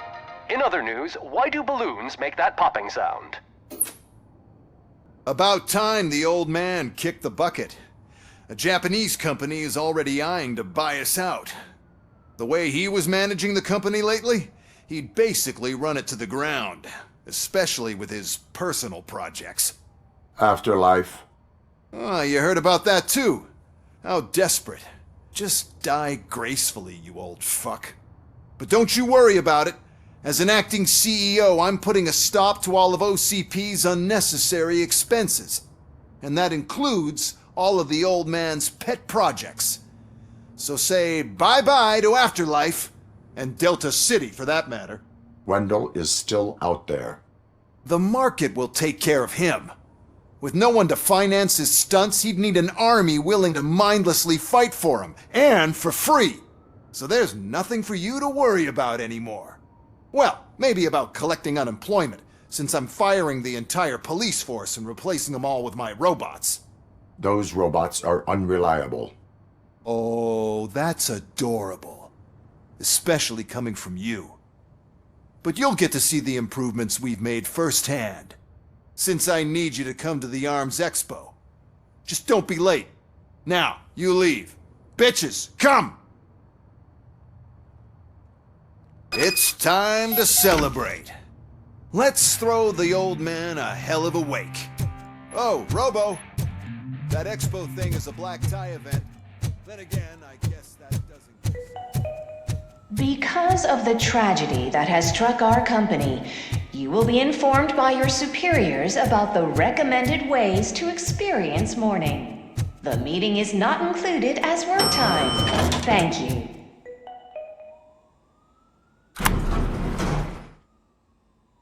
In other news, why do balloons make that popping sound? About time the old man kicked the bucket. A Japanese company is already eyeing to buy us out. The way he was managing the company lately, he'd basically run it to the ground, especially with his personal projects. Afterlife. Oh, you heard about that too. How desperate. Just die gracefully, you old fuck. But don't you worry about it. As an acting CEO, I'm putting a stop to all of OCP's unnecessary expenses. And that includes all of the old man's pet projects. So say bye-bye to Afterlife, and Delta City for that matter. Wendell is still out there. The market will take care of him. With no one to finance his stunts, he'd need an army willing to mindlessly fight for him, and for free. So there's nothing for you to worry about anymore. Well, maybe about collecting unemployment, since I'm firing the entire police force and replacing them all with my robots. Those robots are unreliable. Oh, that's adorable. Especially coming from you. But you'll get to see the improvements we've made firsthand. Since I need you to come to the Arms Expo. Just don't be late. Now, you leave. Bitches, come! It's time to celebrate. Let's throw the old man a hell of a wake. Oh, Robo! That expo thing is a black tie event. Then again, I guess that doesn't... Because of the tragedy that has struck our company, you will be informed by your superiors about the recommended ways to experience mourning. The meeting is not included as work time. Thank you.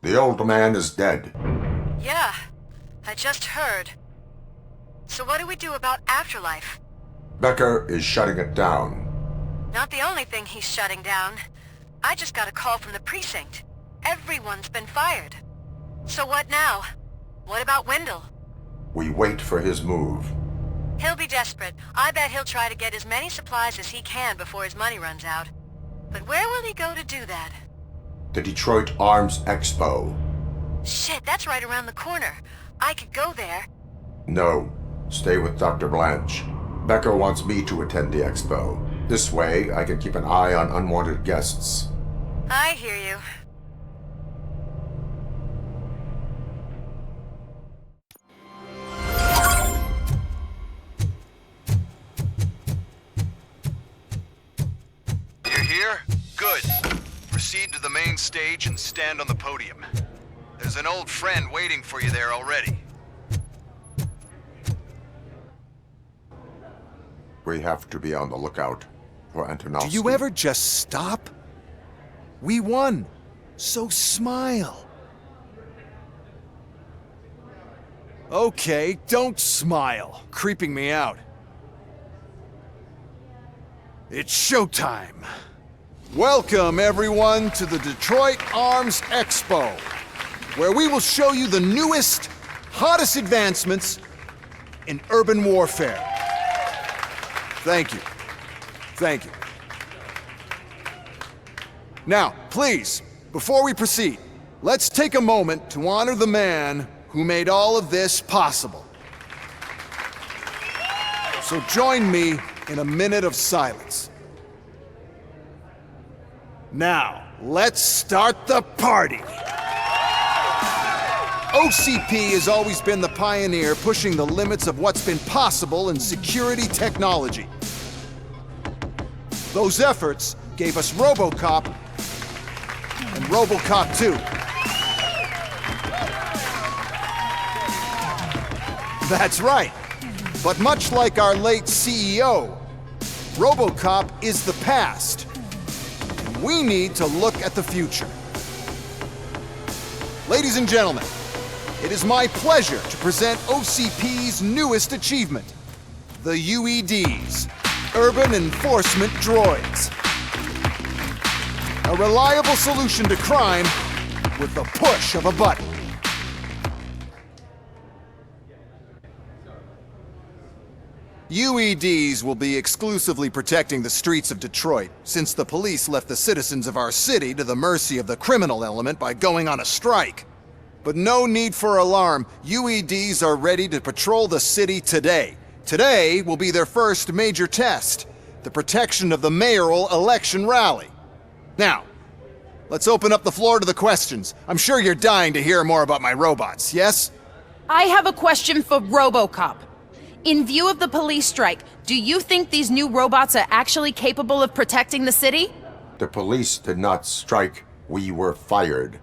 The old man is dead. Yeah, I just heard. So what do we do about Afterlife? Becker is shutting it down. Not the only thing he's shutting down. I just got a call from the precinct. Everyone's been fired. So what now? What about Wendell? We wait for his move. He'll be desperate. I bet he'll try to get as many supplies as he can before his money runs out. But where will he go to do that? The Detroit Arms Expo. Shit, that's right around the corner. I could go there. No. Stay with Dr. Blanche. Becker wants me to attend the expo. This way, I can keep an eye on unwanted guests. I hear you. You're here? Good. Proceed to the main stage and stand on the podium. There's an old friend waiting for you there already. We have to be on the lookout for Antonovsky. Do you ever just stop? We won, so smile. Okay, don't smile, creeping me out. It's showtime. Welcome, everyone, to the Detroit Arms Expo, where we will show you the newest, hottest advancements in urban warfare. Thank you. Thank you. Now, please, before we proceed, let's take a moment to honor the man who made all of this possible. So join me in a minute of silence. Now, let's start the party. OCP has always been the pioneer pushing the limits of what's been possible in security technology. Those efforts gave us RoboCop and RoboCop 2. That's right. But much like our late CEO, RoboCop is the past. And we need to look at the future. Ladies and gentlemen, it is my pleasure to present OCP's newest achievement, the UEDs, Urban Enforcement Droids. A reliable solution to crime with the push of a button. UEDs will be exclusively protecting the streets of Detroit, since the police left the citizens of our city to the mercy of the criminal element by going on a strike. But no need for alarm. UEDs are ready to patrol the city today. Today will be their first major test, the protection of the mayoral election rally. Now, let's open up the floor to the questions. I'm sure you're dying to hear more about my robots, yes? I have a question for RoboCop. In view of the police strike, do you think these new robots are actually capable of protecting the city? The police did not strike. We were fired.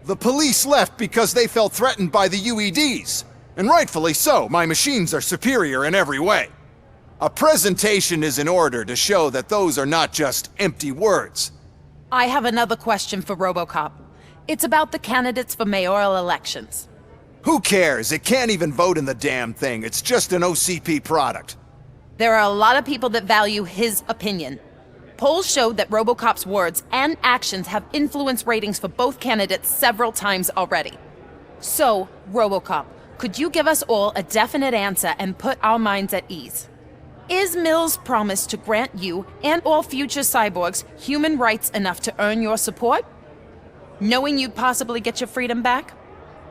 The police left because they felt threatened by the UEDs. And rightfully so, my machines are superior in every way. A presentation is in order to show that those are not just empty words. I have another question for RoboCop. It's about the candidates for mayoral elections. Who cares? It can't even vote in the damn thing. It's just an OCP product. There are a lot of people that value his opinion. Polls showed that RoboCop's words and actions have influenced ratings for both candidates several times already. So, RoboCop, could you give us all a definite answer and put our minds at ease? Is Mills' promise to grant you and all future cyborgs human rights enough to earn your support? Knowing you'd possibly get your freedom back?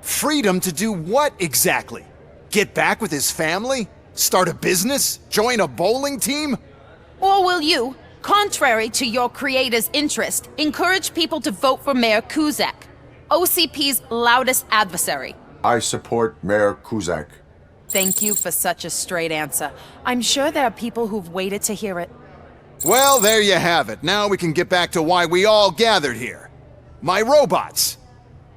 Freedom to do what exactly? Get back with his family? Start a business? Join a bowling team? Or will you, contrary to your creator's interest, encourage people to vote for Mayor Kuzak, OCP's loudest adversary? I support Mayor Kuzak. Thank you for such a straight answer. I'm sure there are people who've waited to hear it. Well, there you have it. Now we can get back to why we all gathered here. My robots.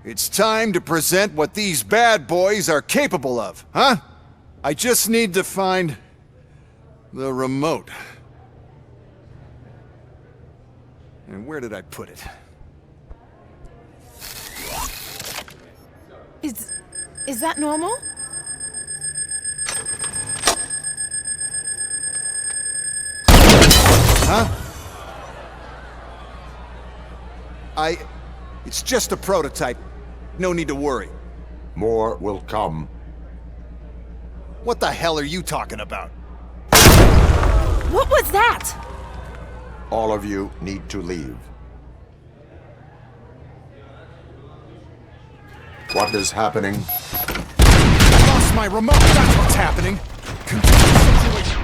It's time to present what these bad boys are capable of, huh? I just need to find the remote. And where did I put it? Is that normal? Huh? It's just a prototype. No need to worry. More will come. What the hell are you talking about? What was that? All of you need to leave. What is happening? I lost my remote. That's what's happening. Control the situation.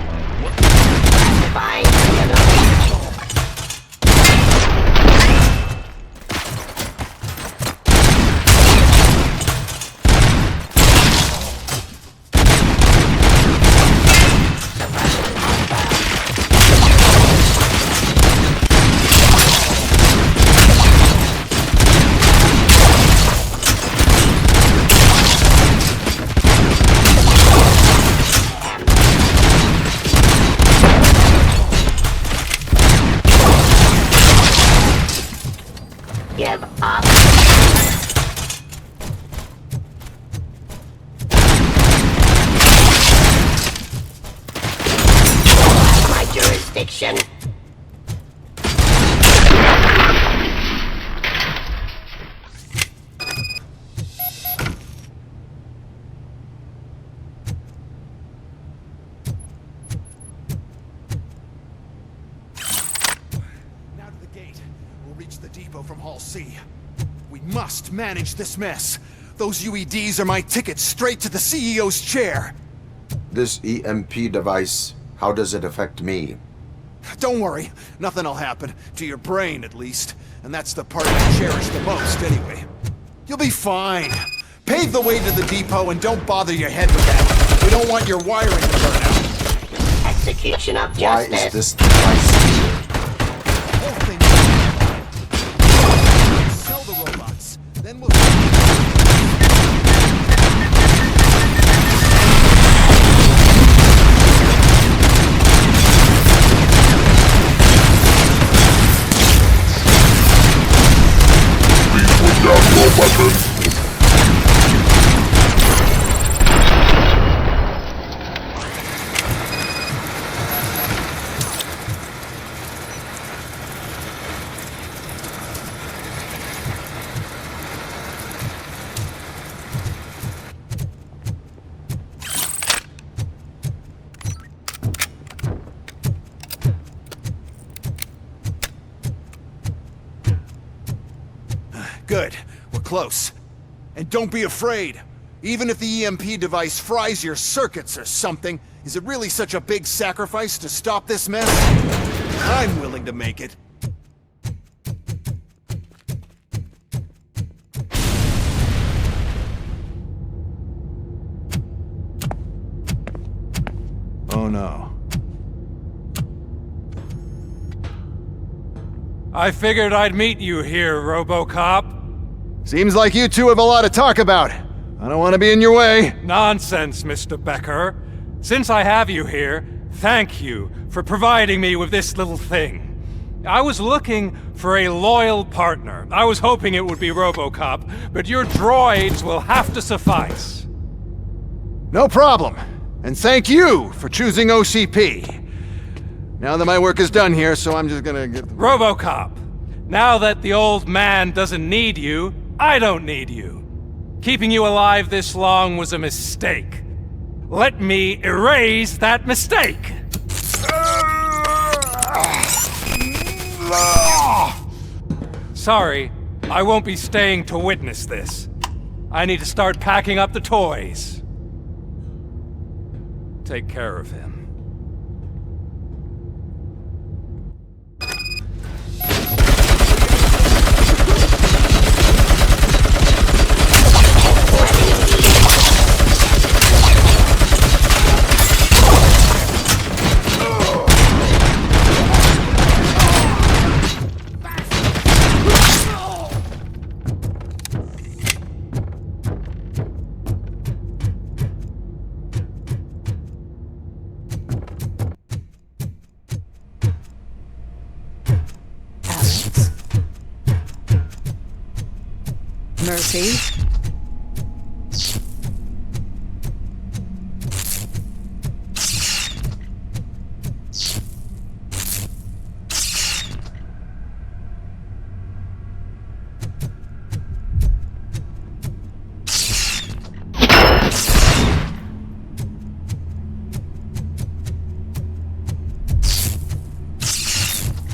Give up. My jurisdiction. Now to the gate. We'll reach the depot from Hall C. We must manage this mess. Those UEDs are my ticket straight to the CEO's chair. This EMP device, how does it affect me? Don't worry, nothing'll happen. To your brain, at least. And that's the part I cherish the most, anyway. You'll be fine. Pave the way to the depot and don't bother your head with that. We don't want your wiring to burn out. Execution of Why justice. is this device here? Sell the robots. Then we'll... Good. We're close. And don't be afraid. Even if the EMP device fries your circuits or something, is it really such a big sacrifice to stop this mess? I'm willing to make it. Oh no. I figured I'd meet you here, RoboCop. Seems like you two have a lot to talk about. I don't want to be in your way. Nonsense, Mr. Becker. Since I have you here, thank you for providing me with this little thing. I was looking for a loyal partner. I was hoping it would be RoboCop, but your droids will have to suffice. No problem. And thank you for choosing OCP. Now that my work is done here, so I'm just gonna get... RoboCop, now that the old man doesn't need you, I don't need you. Keeping you alive this long was a mistake. Let me erase that mistake! Sorry, I won't be staying to witness this. I need to start packing up the toys. Take care of him. Murphy?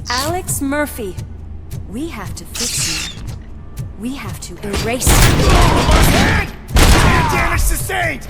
Alex Murphy, we have to fix you. We have to erase you. Head! Damage sustained!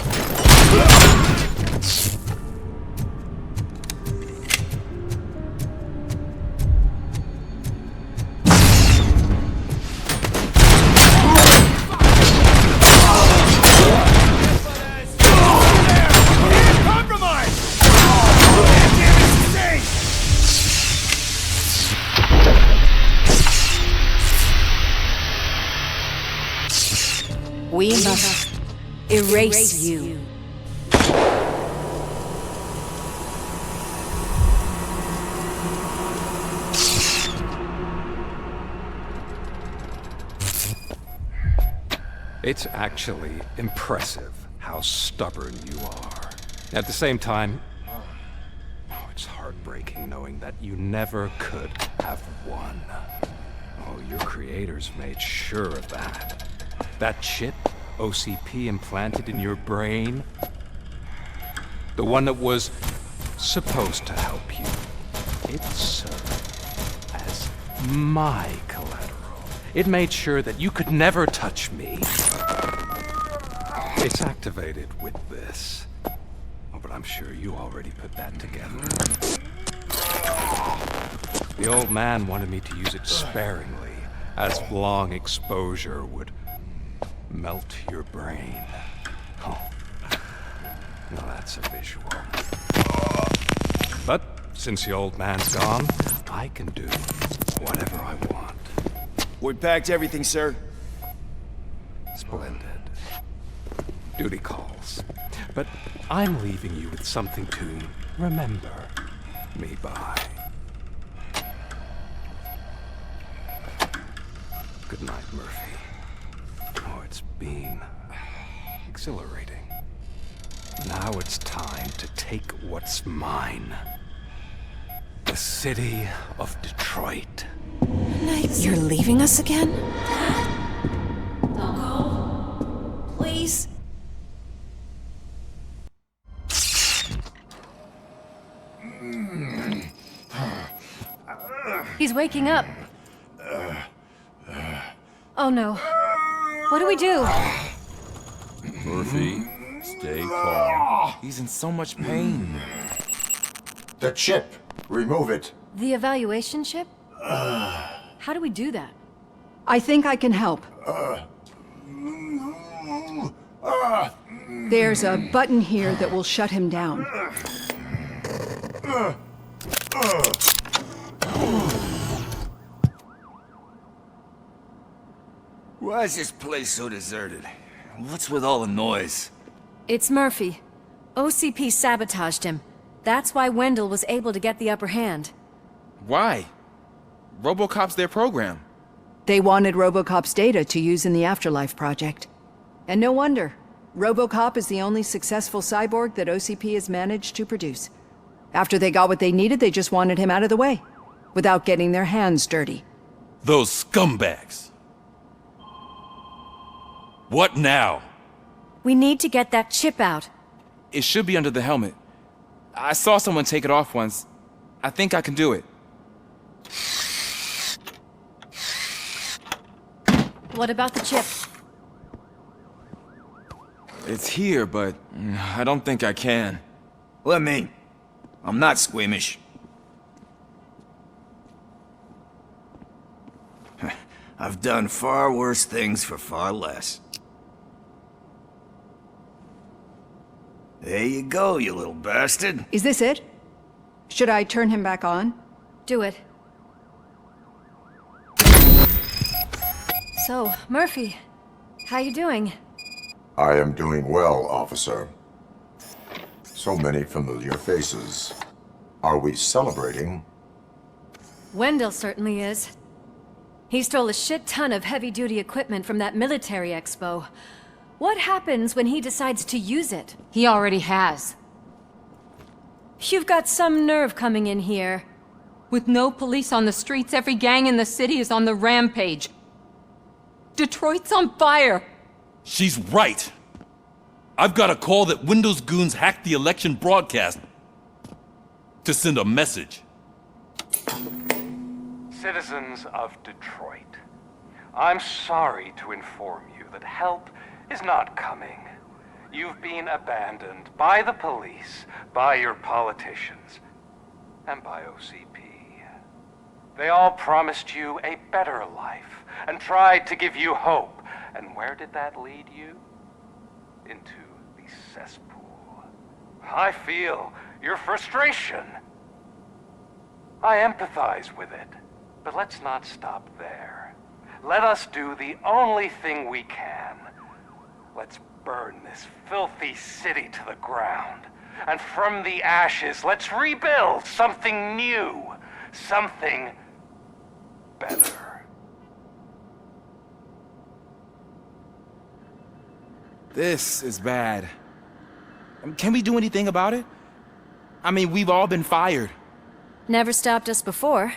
We must erase you. It's actually impressive how stubborn you are. At the same time, it's heartbreaking knowing that you never could have won. Oh, your creators made sure of that. That chip OCP implanted in your brain, the one that was supposed to help you, it served as my collateral. It made sure that you could never touch me. It's activated with this. Oh, but I'm sure you already put that together. The old man wanted me to use it sparingly, as long exposure would melt your brain. Oh, now that's a visual. But since the old man's gone, I can do whatever I want. We packed everything, sir. Splendid. Duty calls. But I'm leaving you with something to remember me by. Good night, Murphy. Oh, it's been exhilarating. Now it's time to take what's mine. The city of Detroit. You're leaving us again? Don't go. Please. He's waking up. Oh no. What do we do? Murphy, stay calm. He's in so much pain. The chip! Remove it! The evaluation chip? How do we do that? I think I can help. There's a button here that will shut him down. Why is this place so deserted? What's with all the noise? It's Murphy. OCP sabotaged him. That's why Wendell was able to get the upper hand. Why? RoboCop's their program. They wanted RoboCop's data to use in the Afterlife project. And no wonder. RoboCop is the only successful cyborg that OCP has managed to produce. After they got what they needed, they just wanted him out of the way, without getting their hands dirty. Those scumbags. What now? We need to get that chip out. It should be under the helmet. I saw someone take it off once. I think I can do it. What about the chip? It's here, but I don't think I can. Let me. I'm not squeamish. I've done far worse things for far less. There you go, you little bastard. Is this it? Should I turn him back on? Do it. So, Murphy, how you doing? I am doing well, officer. So many familiar faces. Are we celebrating? Wendell certainly is. He stole a shit ton of heavy-duty equipment from that military expo. What happens when he decides to use it? He already has. You've got some nerve coming in here. With no police on the streets, every gang in the city is on the rampage. Detroit's on fire! She's right! I've got a call that Windows goons hacked the election broadcast to send a message. Citizens of Detroit, I'm sorry to inform you that help is not coming. You've been abandoned by the police, by your politicians, and by OCP. They all promised you a better life and tried to give you hope. And where did that lead you? Into the cesspool. I feel your frustration. I empathize with it, but let's not stop there. Let us do the only thing we can. Let's burn this filthy city to the ground. And from the ashes, let's rebuild something new. Something better. This is bad. Can we do anything about it? I mean, we've all been fired. Never stopped us before.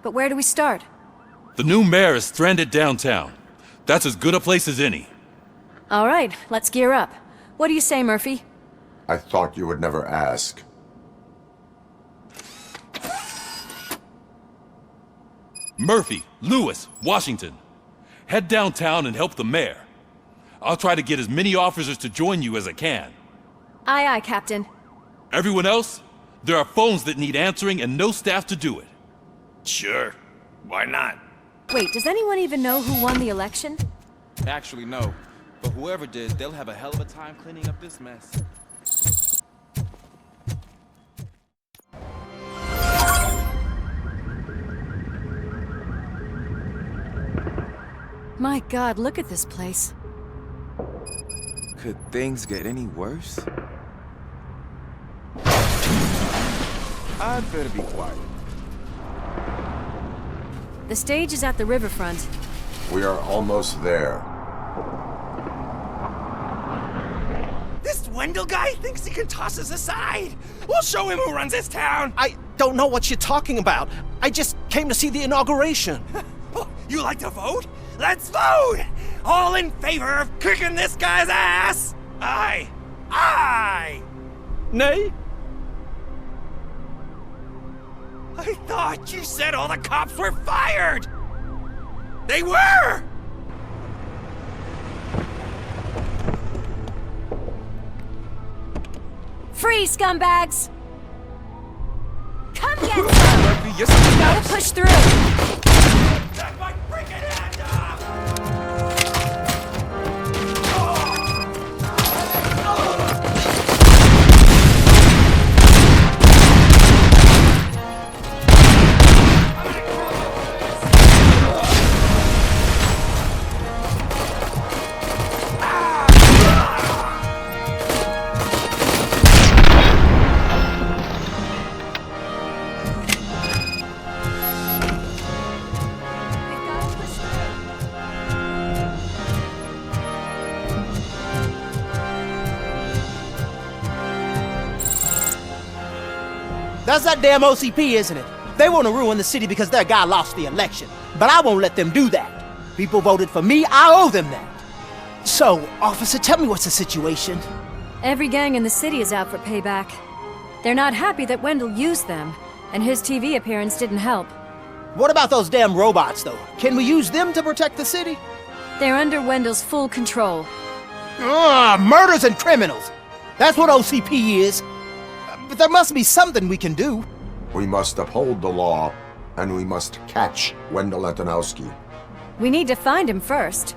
But where do we start? The new mayor is stranded downtown. That's as good a place as any. All right, let's gear up. What do you say, Murphy? I thought you would never ask. Murphy, Lewis, Washington. Head downtown and help the mayor. I'll try to get as many officers to join you as I can. Aye, aye, Captain. Everyone else? There are phones that need answering and no staff to do it. Sure. Why not? Wait, does anyone even know who won the election? Actually, no. But whoever did, they'll have a hell of a time cleaning up this mess. My God, look at this place. Could things get any worse? I'd better be quiet. The stage is at the riverfront. We are almost there. This Wendell guy thinks he can toss us aside. We'll show him who runs this town. I don't know what you're talking about. I just came to see the inauguration. Oh, you like to vote? Let's vote! All in favor of kicking this guy's ass? Aye. Aye! Nay? I thought you said all the cops were fired! They were! Free, scumbags! Come get some! Don't push through! That's that damn OCP, isn't it? They want to ruin the city because their guy lost the election. But I won't let them do that. People voted for me, I owe them that. So, officer, tell me what's the situation? Every gang in the city is out for payback. They're not happy that Wendell used them, and his TV appearance didn't help. What about those damn robots, though? Can we use them to protect the city? They're under Wendell's full control. Murders and criminals! That's what OCP is. But there must be something we can do. We must uphold the law, and we must catch Wendell Antonowski. We need to find him first.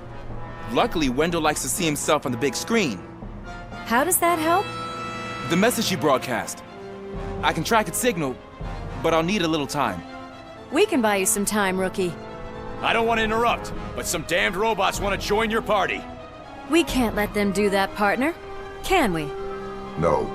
Luckily, Wendell likes to see himself on the big screen. How does that help? The message you broadcast. I can track its signal, but I'll need a little time. We can buy you some time, rookie. I don't want to interrupt, but some damned robots want to join your party. We can't let them do that, partner. Can we? No.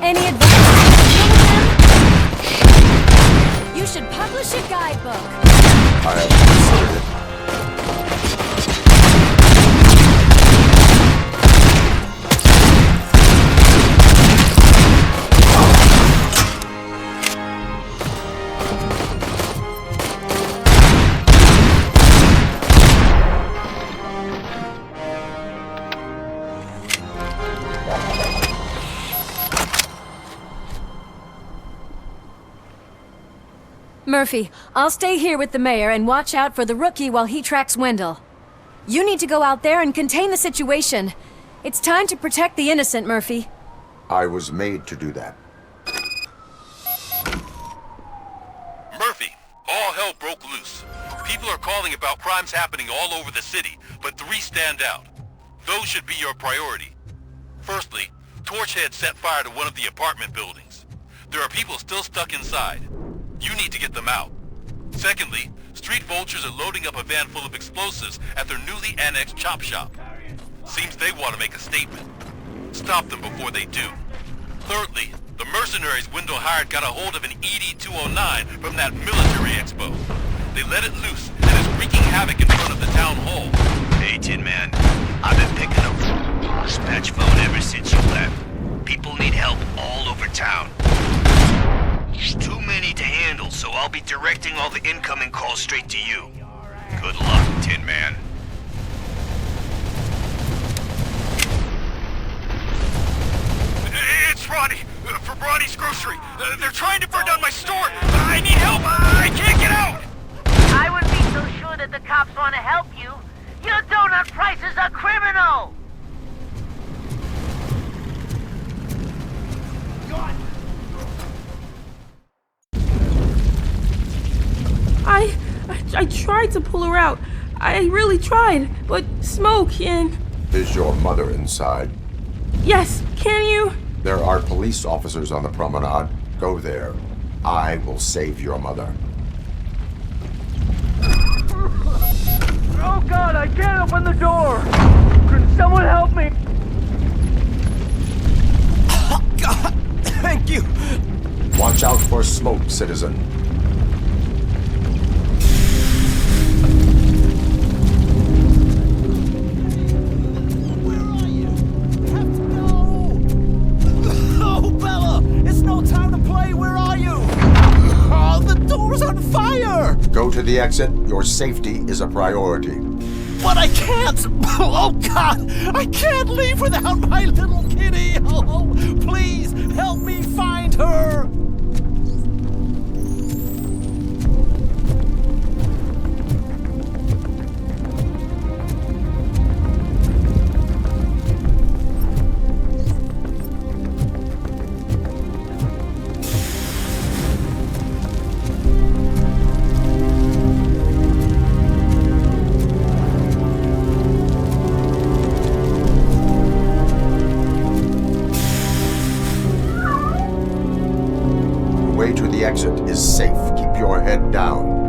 Any advice? You should publish a guidebook. I have considered it. Murphy, I'll stay here with the mayor and watch out for the rookie while he tracks Wendell. You need to go out there and contain the situation. It's time to protect the innocent, Murphy. I was made to do that. Murphy, all hell broke loose. People are calling about crimes happening all over the city, but 3 stand out. Those should be your priority. Firstly, Torchhead set fire to one of the apartment buildings. There are people still stuck inside. You need to get them out. Secondly, street vultures are loading up a van full of explosives at their newly annexed chop shop. Seems they want to make a statement. Stop them before they do. Thirdly, the mercenaries Wendell hired got a hold of an ED-209 from that military expo. They let it loose and is wreaking havoc in front of the town hall. Hey, Tin Man. I've been picking up dispatch phone ever since you left. People need help all over town. Too many to handle, so I'll be directing all the incoming calls straight to you. Good luck, Tin Man. It's Ronnie, from Ronnie's Grocery. They're trying to burn down my store. I need help. I can't get out. I wouldn't be so sure that the cops want to help you. Your donut prices are criminal. I tried to pull her out. I really tried, but smoke and... Is your mother inside? Yes, can you? There are police officers on the promenade. Go there. I will save your mother. Oh God, I can't open the door! Can someone help me? Oh God, thank you! Watch out for smoke, citizen. Go to the exit. Your safety is a priority. But I can't! Oh, God! I can't leave without my little kitty! Oh, please, help me find her! way to the exit is safe. Keep your head down.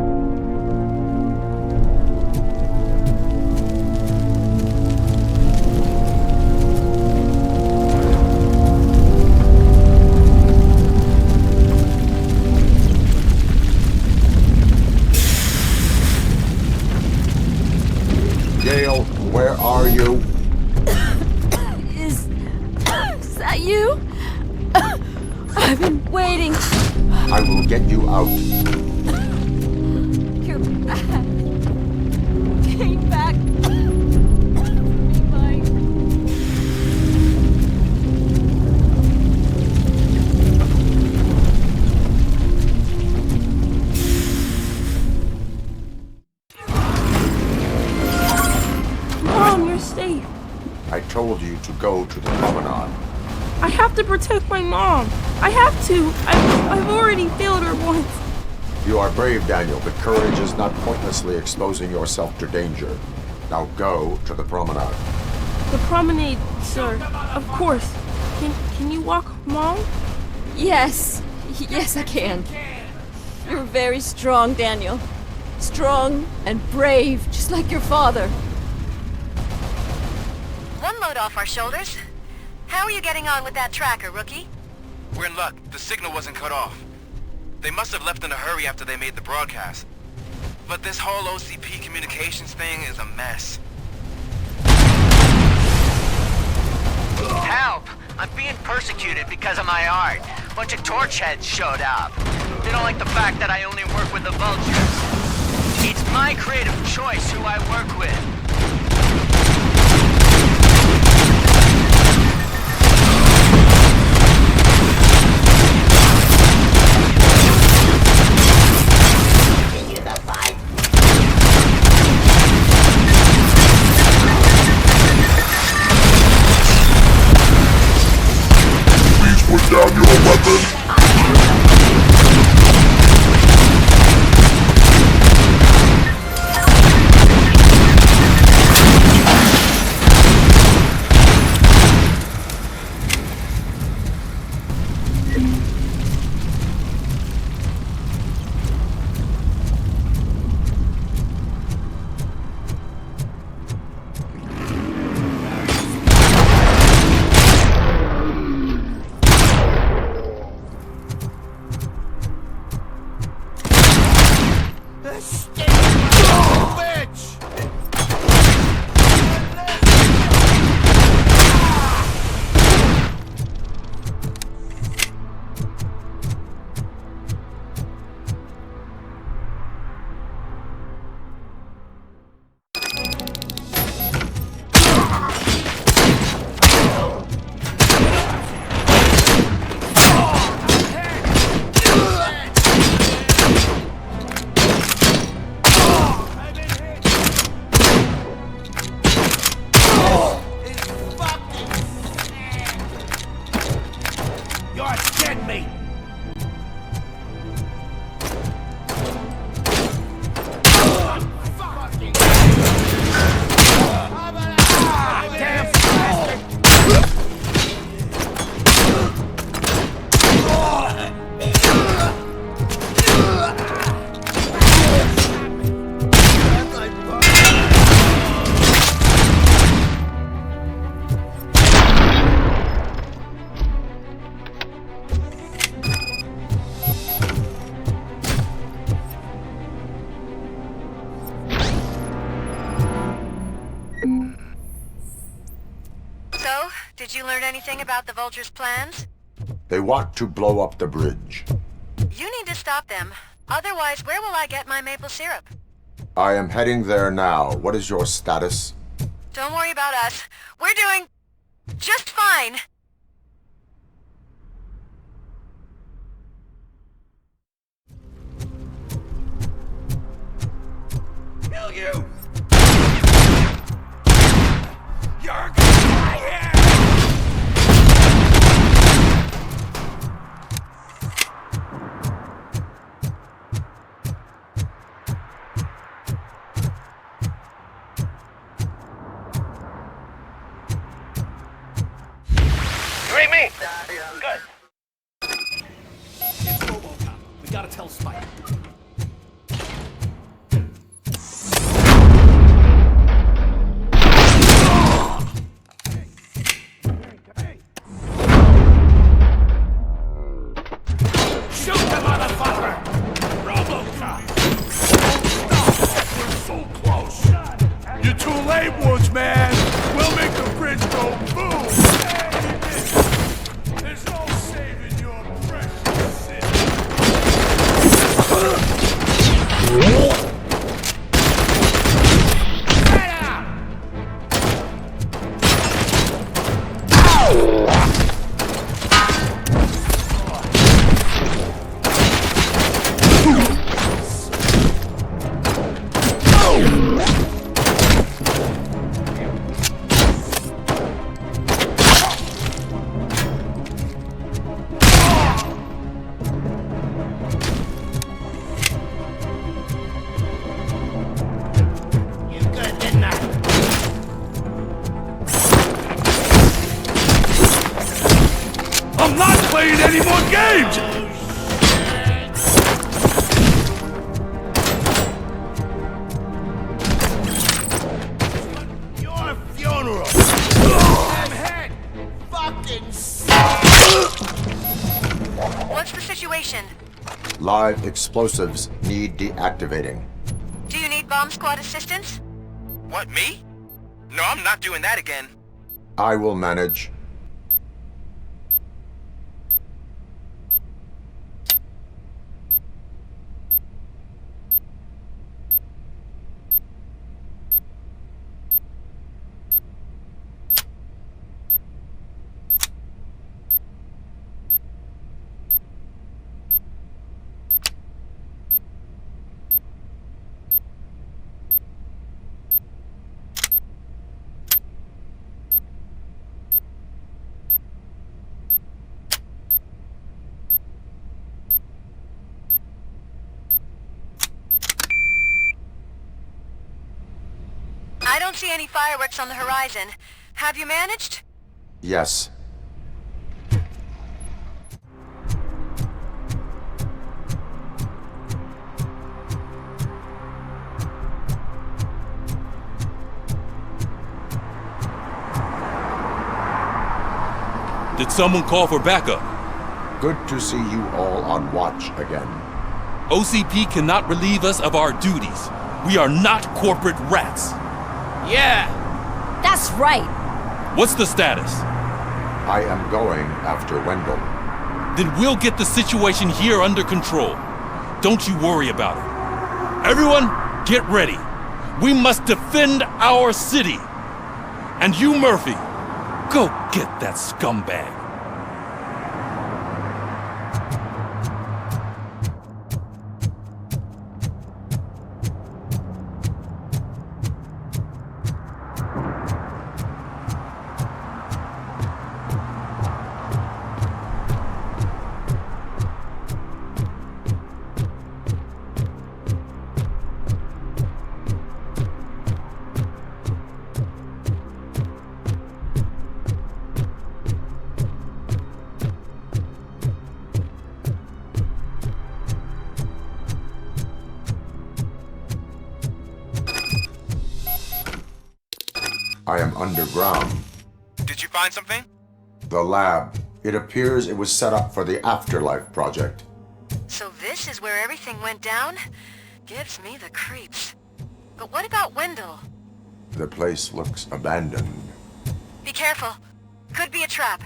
Gale, where are you? Is that you? I've been waiting. I will get you out. You're back. Came back. Mom, you're safe. I told you to go to the promenade. I have to protect my mom. I have to. I've already failed her once. You are brave, Daniel, but courage is not pointlessly exposing yourself to danger. Now go to the promenade. The promenade, sir. Of course. Can you walk, Mom? Yes. Yes, I can. You're very strong, Daniel. Strong and brave, just like your father. One load off our shoulders. How are you getting on with that tracker, rookie? We're in luck. The signal wasn't cut off. They must have left in a hurry after they made the broadcast. But this whole OCP communications thing is a mess. Help! I'm being persecuted because of my art. A bunch of torch heads showed up. They don't like the fact that I only work with the vultures. It's my creative choice who I work with. Put down your weapon. Did you learn anything about the Vulture's plans? They want to blow up the bridge. You need to stop them. Otherwise, where will I get my maple syrup? I am heading there now. What is your status? Don't worry about us. We're doing just fine. Kill you! You're gonna die here! You read me? Good. It's RoboCop. gotta tell Spike. Shoot the motherfucker! RoboCop! We're so close! You're too late, Woodsman! We'll make the bridge go boom! There's no saving your precious city! I'm not playing any more games! Your funeral! Damn head! Fucking What's the situation? Live explosives need deactivating. Do you need bomb squad assistance? What, me? No, I'm not doing that again. I will manage. I don't see any fireworks on the horizon. Have you managed? Yes. Did someone call for backup? Good to see you all on watch again. OCP cannot relieve us of our duties. We are not corporate rats. Yeah! That's right! What's the status? I am going after Wendell. Then we'll get the situation here under control. Don't you worry about it. Everyone, get ready. We must defend our city. And you, Murphy, go get that scumbag. I am underground. Did you find something? The lab. It appears it was set up for the Afterlife project. So this is where everything went down? Gives me the creeps. But what about Wendell? The place looks abandoned. Be careful. Could be a trap.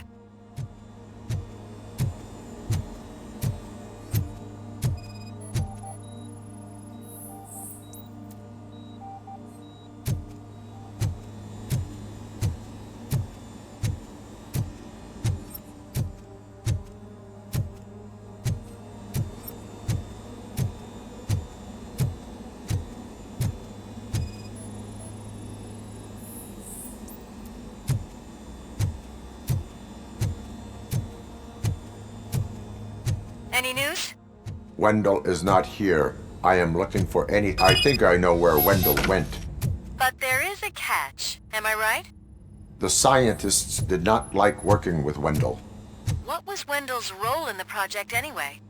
Any news? Wendell is not here. I am looking for any... I think I know where Wendell went. But there is a catch. Am I right? The scientists did not like working with Wendell. What was Wendell's role in the project anyway?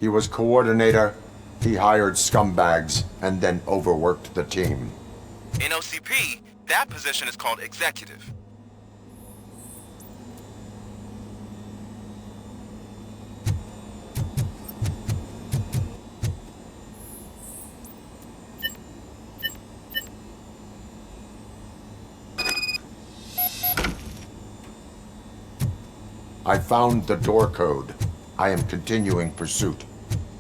He was coordinator, he hired scumbags, and then overworked the team. In OCP, that position is called executive. I found the door code. I am continuing pursuit.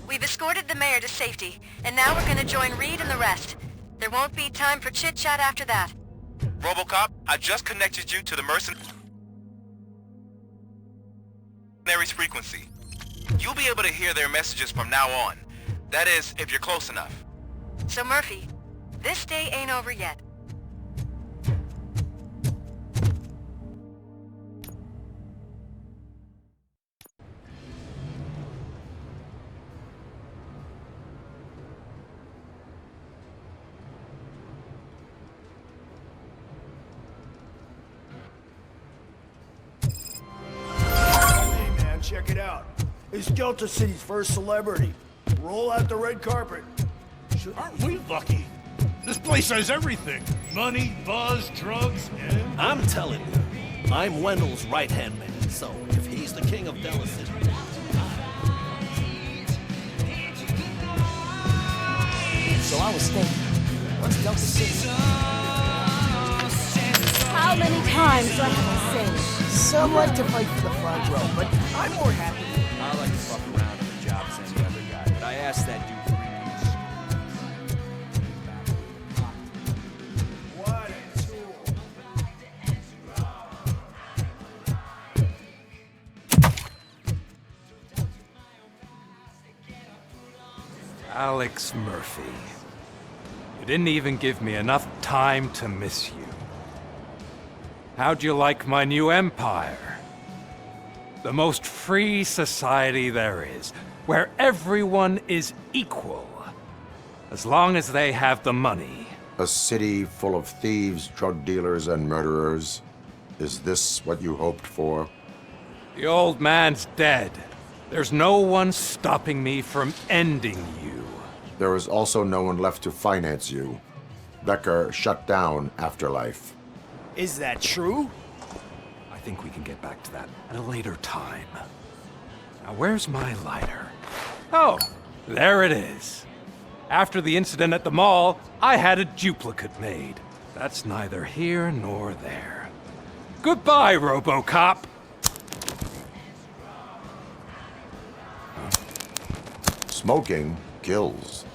We've escorted the mayor to safety, and now we're gonna join Reed and the rest. There won't be time for chit-chat after that. RoboCop, I just connected you to the mercenaries' frequency. You'll be able to hear their messages from now on. That is, if you're close enough. So Murphy, this day ain't over yet. Check it out. It's Delta City's first celebrity. Roll out the red carpet. Aren't we lucky? This place has everything. Money, buzz, drugs, and... I'm telling you, I'm Wendell's right-hand man, so if he's the king of Delta City... So I was thinking, what's Delta City? How many times do I have to say? Some like to fight for the front row, but I'm more happy. I like to fuck around at the jobs than the other guy, but I asked that dude 3 weeks. What a tool. Alex Murphy. You didn't even give me enough time to miss you. How'd you like my new empire? The most free society there is, where everyone is equal, as long as they have the money. A city full of thieves, drug dealers, and murderers. Is this what you hoped for? The old man's dead. There's no one stopping me from ending you. There is also no one left to finance you. Becker shut down Afterlife. Is that true? I think we can get back to that at a later time. Now, where's my lighter? Oh, there it is. After the incident at the mall, I had a duplicate made. That's neither here nor there. Goodbye, RoboCop! Smoking kills.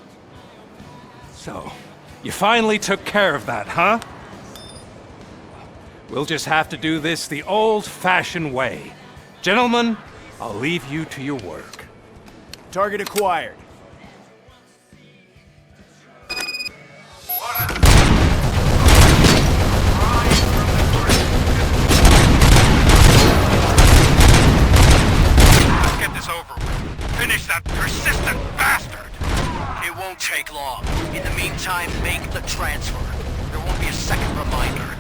So, you finally took care of that, huh? We'll just have to do this the old-fashioned way. Gentlemen, I'll leave you to your work. Target acquired. Let's get this over with. Finish that persistent bastard! It won't take long. In the meantime, make the transfer. There won't be a second reminder.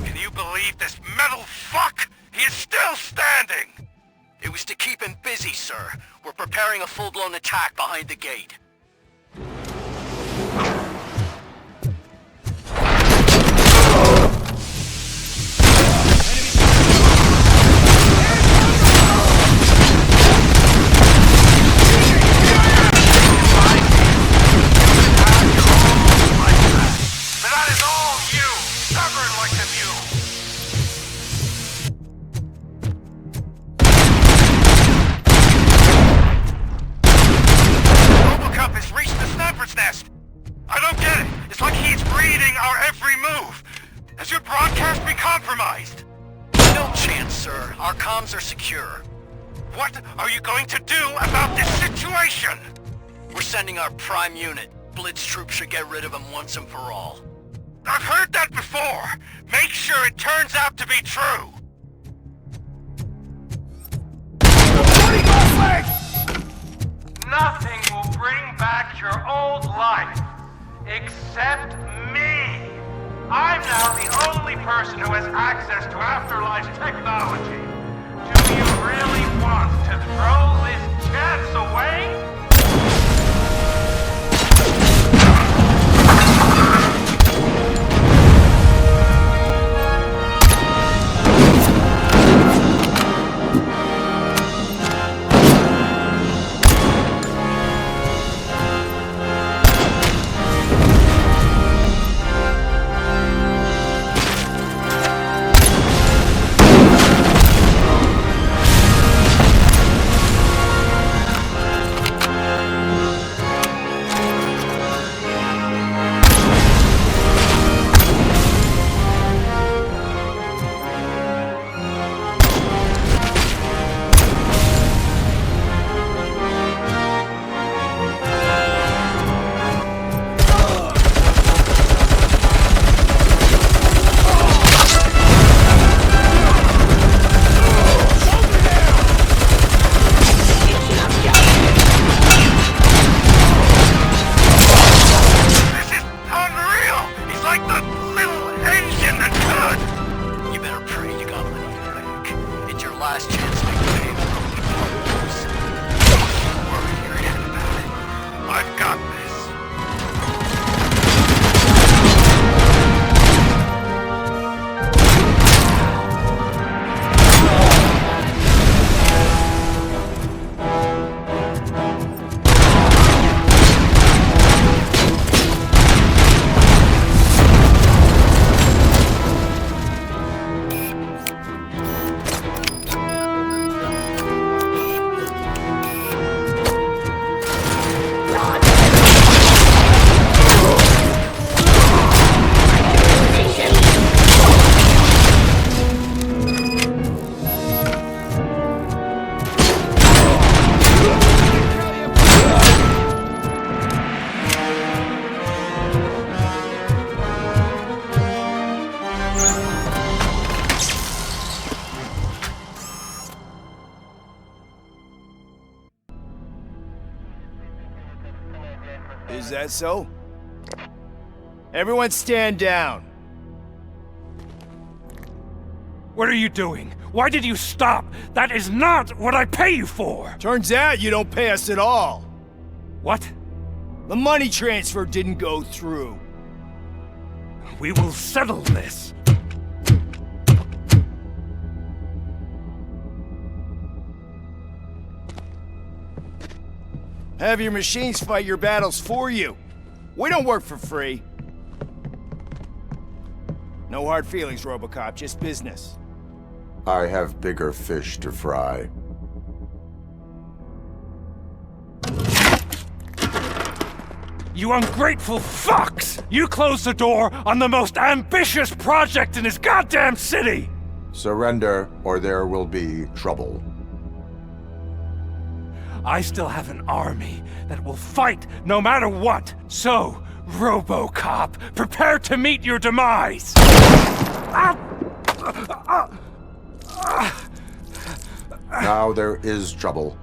Can you believe this metal fuck? He is still standing! It was to keep him busy, sir. We're preparing a full-blown attack behind the gate. RoboCop has reached the sniper's nest! I don't get it! It's like he's reading our every move! Has your broadcast been compromised? No chance, sir. Our comms are secure. What are you going to do about this situation? We're sending our prime unit. Blitz troops should get rid of him once and for all. I've heard that before! Make sure it turns out to be true! Nothing will bring back your old life, except me! I'm now the only person who has access to Afterlife's technology. Do you really want to throw this chance away? Is that so? Everyone stand down. What are you doing? Why did you stop? That is not what I pay you for! Turns out you don't pay us at all. What? The money transfer didn't go through. We will settle this. Have your machines fight your battles for you. We don't work for free. No hard feelings, RoboCop, just business. I have bigger fish to fry. You ungrateful fucks! You closed the door on the most ambitious project in this goddamn city! Surrender, or there will be trouble. I still have an army that will fight no matter what. So, RoboCop, prepare to meet your demise! Now there is trouble.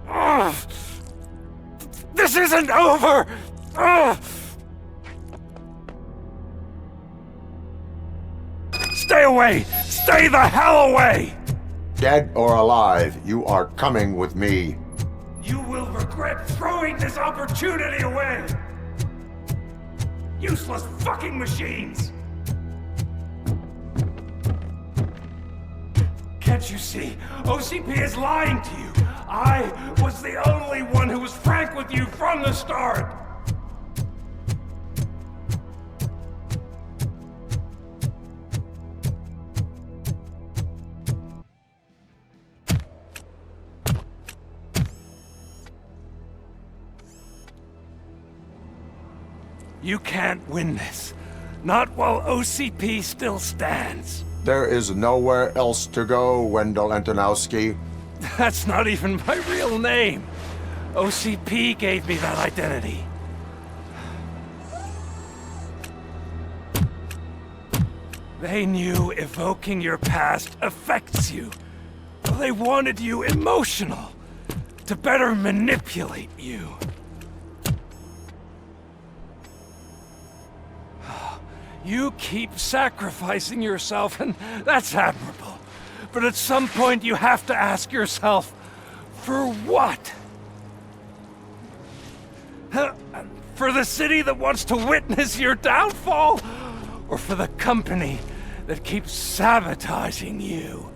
This isn't over! Stay away! Stay the hell away! Dead or alive, you are coming with me. You will regret throwing this opportunity away! Useless fucking machines! Can't you see? OCP is lying to you! I was the only one who was frank with you from the start! You can't win this. Not while OCP still stands. There is nowhere else to go, Wendell Antonowski. That's not even my real name. OCP gave me that identity. They knew evoking your past affects you. They wanted you emotional, to better manipulate you. You keep sacrificing yourself, and that's admirable. But at some point you have to ask yourself, for what? For the city that wants to witness your downfall? Or for the company that keeps sabotaging you?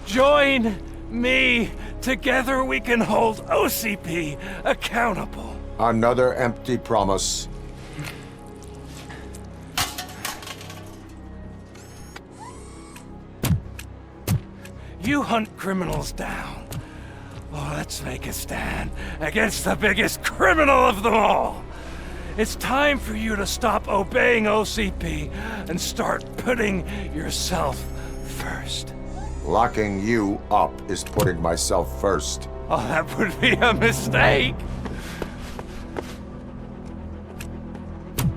Join me. Together we can hold OCP accountable. Another empty promise. You hunt criminals down. Oh, let's make a stand against the biggest criminal of them all. It's time for you to stop obeying OCP and start putting yourself first. Locking you up is putting myself first. Oh, that would be a mistake.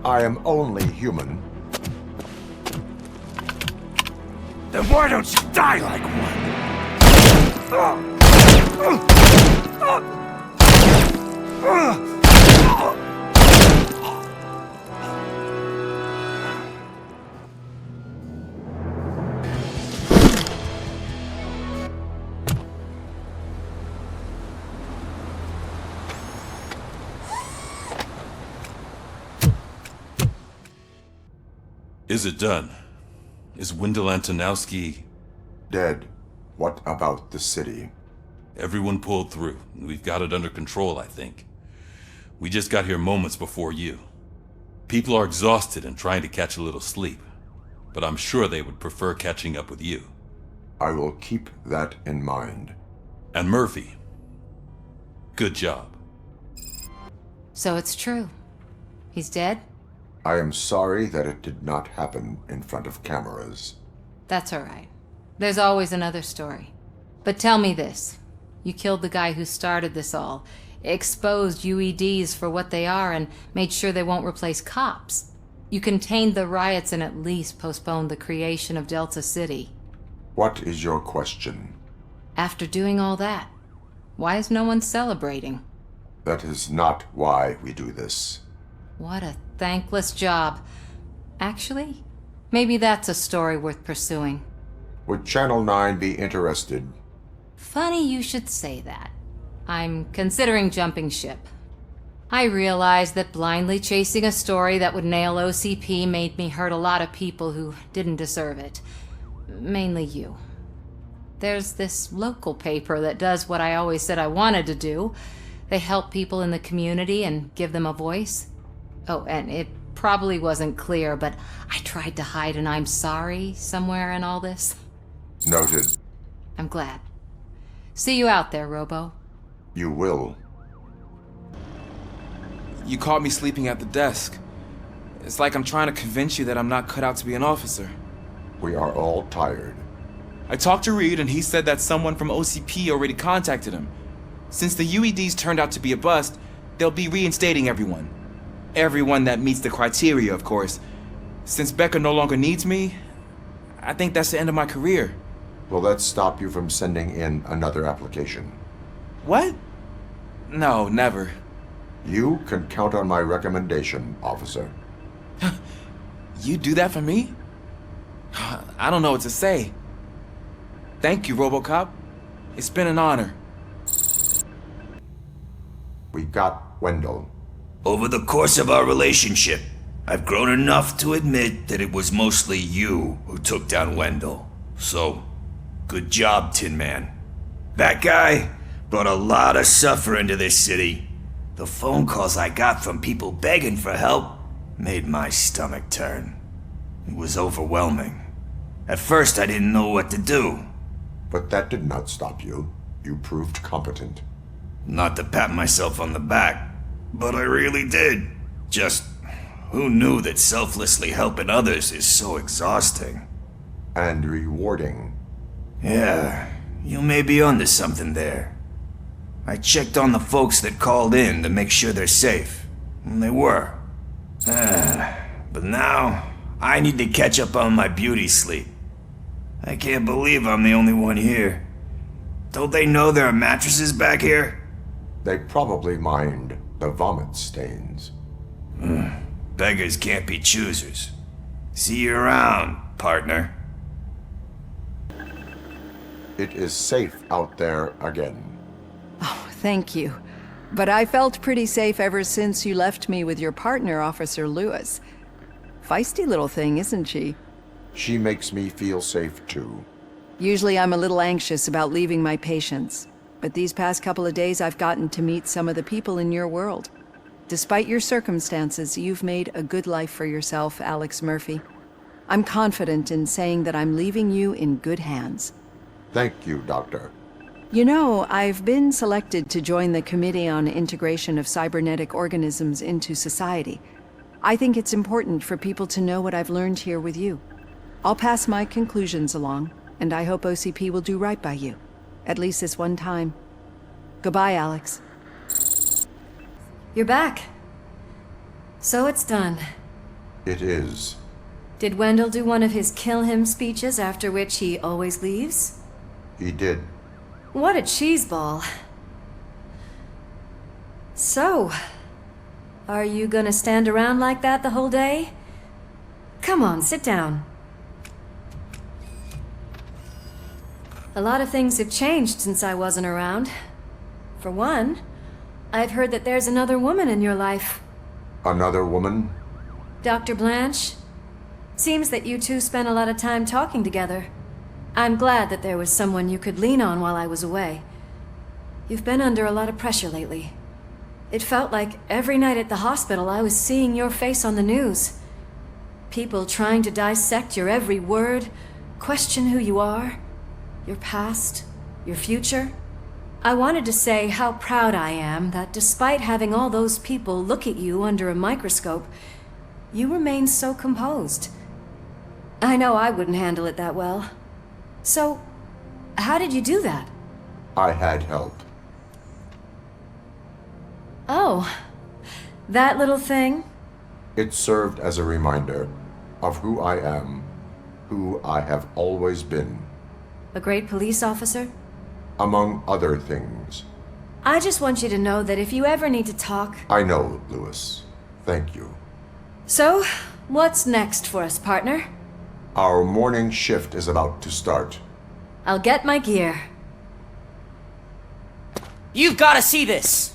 I am only human. Then why don't you die like one? Is it done? Is Wendell Antonowski... dead? What about the city? Everyone pulled through. We've got it under control, I think. We just got here moments before you. People are exhausted and trying to catch a little sleep. But I'm sure they would prefer catching up with you. I will keep that in mind. And Murphy, good job. So it's true. He's dead? I am sorry that it did not happen in front of cameras. That's all right. There's always another story. But tell me this. You killed the guy who started this all, exposed UEDs for what they are, and made sure they won't replace cops. You contained the riots and at least postponed the creation of Delta City. What is your question? After doing all that, why is no one celebrating? That is not why we do this. What a thankless job. Actually, maybe that's a story worth pursuing. Would Channel 9 be interested? Funny you should say that. I'm considering jumping ship. I realized that blindly chasing a story that would nail OCP made me hurt a lot of people who didn't deserve it. Mainly you. There's this local paper that does what I always said I wanted to do. They help people in the community and give them a voice. Oh, and it probably wasn't clear, but I tried to hide an I'm sorry somewhere in all this. Noted. I'm glad. See you out there, Robo. You will. You caught me sleeping at the desk. It's like I'm trying to convince you that I'm not cut out to be an officer. We are all tired. I talked to Reed and he said that someone from OCP already contacted him. Since the UEDs turned out to be a bust, they'll be reinstating everyone. Everyone that meets the criteria, of course. Since Becca no longer needs me, I think that's the end of my career. Will that stop you from sending in another application? What? No, never. You can count on my recommendation, officer. You do that for me? I don't know what to say. Thank you, RoboCop. It's been an honor. We got Wendell. Over the course of our relationship, I've grown enough to admit that it was mostly you who took down Wendell. So, good job, Tin Man. That guy brought a lot of suffering to this city. The phone calls I got from people begging for help made my stomach turn. It was overwhelming. At first, I didn't know what to do. But that did not stop you. You proved competent. Not to pat myself on the back, but I really did. Just, who knew that selflessly helping others is so exhausting? And rewarding. Yeah, you may be onto something there. I checked on the folks that called in to make sure they're safe, and they were. But now, I need to catch up on my beauty sleep. I can't believe I'm the only one here. Don't they know there are mattresses back here? They probably mind the vomit stains. Beggars can't be choosers. See you around, partner. It is safe out there again. Oh, thank you. But I felt pretty safe ever since you left me with your partner, Officer Lewis. Feisty little thing, isn't she? She makes me feel safe too. Usually I'm a little anxious about leaving my patients, but these past couple of days I've gotten to meet some of the people in your world. Despite your circumstances, you've made a good life for yourself, Alex Murphy. I'm confident in saying that I'm leaving you in good hands. Thank you, Doctor. You know, I've been selected to join the Committee on Integration of Cybernetic Organisms into Society. I think it's important for people to know what I've learned here with you. I'll pass my conclusions along, and I hope OCP will do right by you. At least this one time. Goodbye, Alex. You're back. So it's done. It is. Did Wendell do one of his kill him speeches after which he always leaves? He did. What a cheeseball. So, are you gonna stand around like that the whole day? Come on, sit down. A lot of things have changed since I wasn't around. For one, I've heard that there's another woman in your life. Another woman? Dr. Blanche? Seems that you two spent a lot of time talking together. I'm glad that there was someone you could lean on while I was away. You've been under a lot of pressure lately. It felt like every night at the hospital I was seeing your face on the news. People trying to dissect your every word, question who you are, your past, your future. I wanted to say how proud I am that despite having all those people look at you under a microscope, you remain so composed. I know I wouldn't handle it that well. So, how did you do that? I had help. Oh, that little thing? It served as a reminder of who I am, who I have always been. A great police officer? Among other things. I just want you to know that if you ever need to talk... I know, Lewis. Thank you. So, what's next for us, partner? Our morning shift is about to start. I'll get my gear. You've got to see this!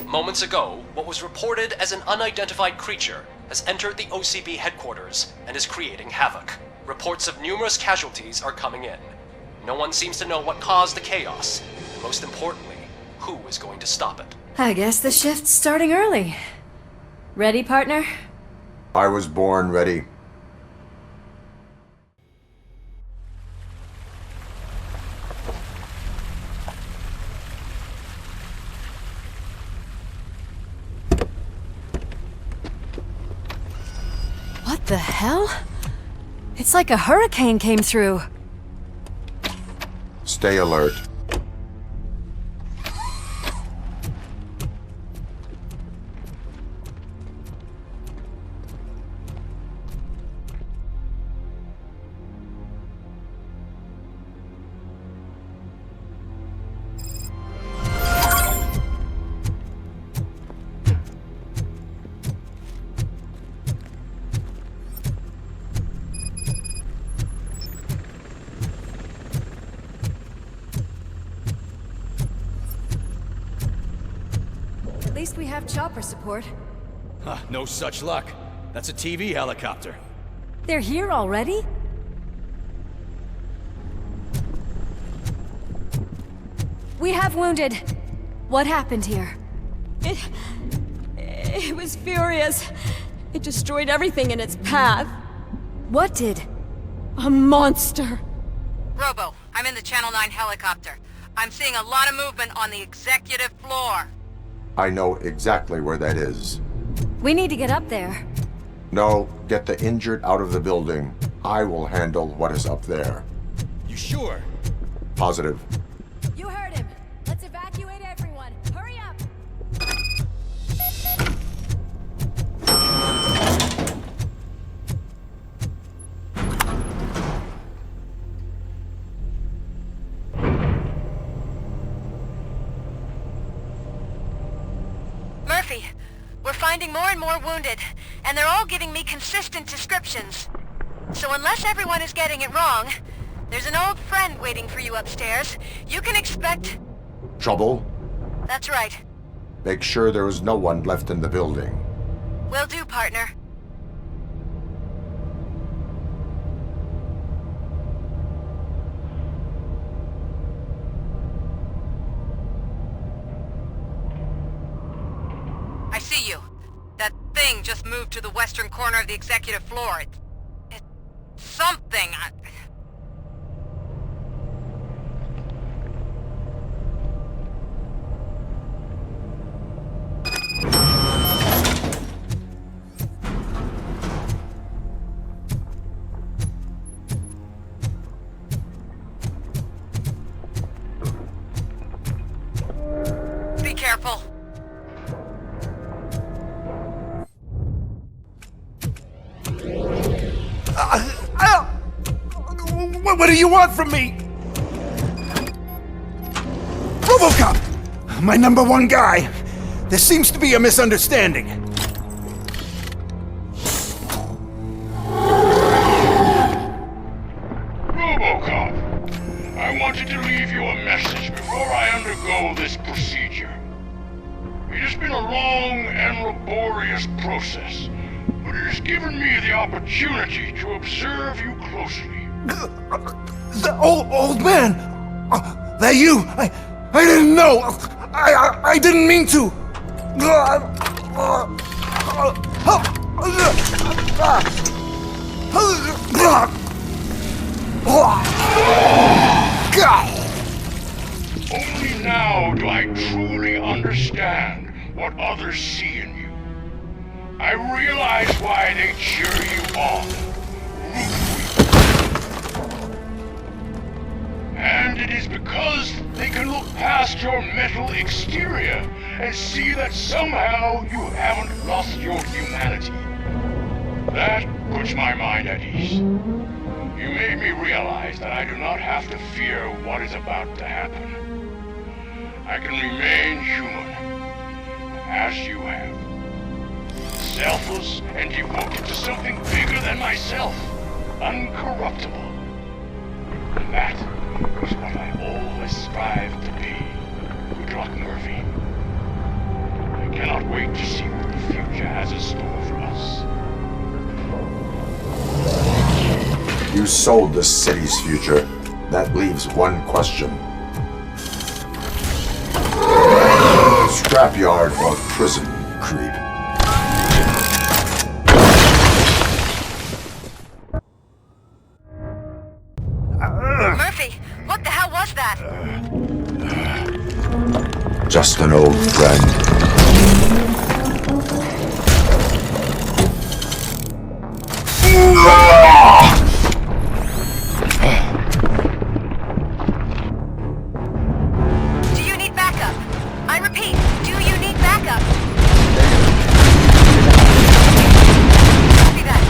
Moments ago, what was reported as an unidentified creature has entered the OCP headquarters and is creating havoc. Reports of numerous casualties are coming in. No one seems to know what caused the chaos, and most importantly, who is going to stop it. I guess the shift's starting early. Ready, partner? I was born ready. What the hell? It's like a hurricane came through. Stay alert. At least we have chopper support. Huh, no such luck. That's a TV helicopter. They're here already? We have wounded. What happened here? It was furious. It destroyed everything in its path. What did? A monster. Robo, I'm in the Channel 9 helicopter. I'm seeing a lot of movement on the executive floor. I know exactly where that is. We need to get up there. No, get the injured out of the building. I will handle what is up there. You sure? Positive. You heard him. Let's evacuate everyone. Hurry up! Murphy, we're finding more and more wounded, and they're all giving me consistent descriptions. So unless everyone is getting it wrong, there's an old friend waiting for you upstairs. You can expect... Trouble? That's right. Make sure there is no one left in the building. Will do, partner. I see you. That thing just moved to the western corner of the executive floor. It's something. Be careful. What do you want from me? RoboCop! My #1 guy. There seems to be a misunderstanding. RoboCop, I wanted to leave you a message before I undergo this procedure. It has been a long and laborious process, but it has given me the opportunity to observe you closely. The old man! That you! I didn't know! I didn't mean to! Only now do I truly understand what others see in you. I realize why they cheer you on. And it is because they can look past your metal exterior and see that somehow you haven't lost your humanity. That puts my mind at ease. You made me realize that I do not have to fear what is about to happen. I can remain human, as you have. Selfless and devoted to something bigger than myself. Uncorruptible. And that is what I always strive to be. Good luck, Murphy. I cannot wait to see what the future has in store for us. You sold the city's future. That leaves one question. Scrapyard or prison, creep? Murphy, what the hell was that? Just an old friend. Do you need backup? I repeat, do you need backup? Copy that.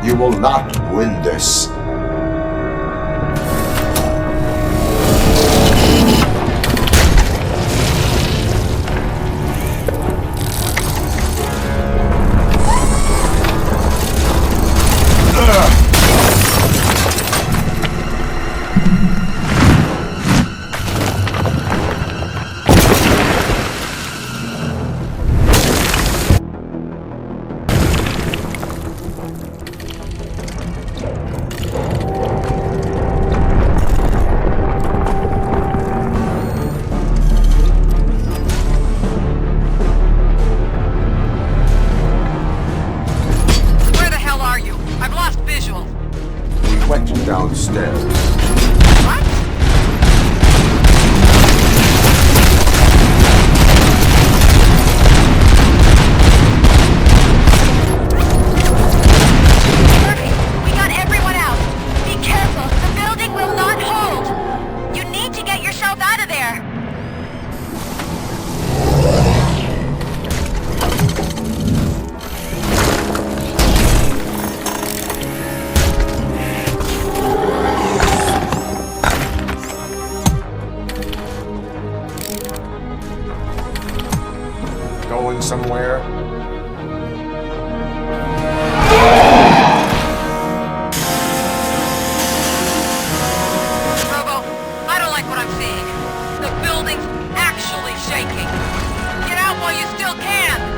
You will not win this. somewhere? Robo, I don't like what I'm seeing. The building's actually shaking. Get out while you still can!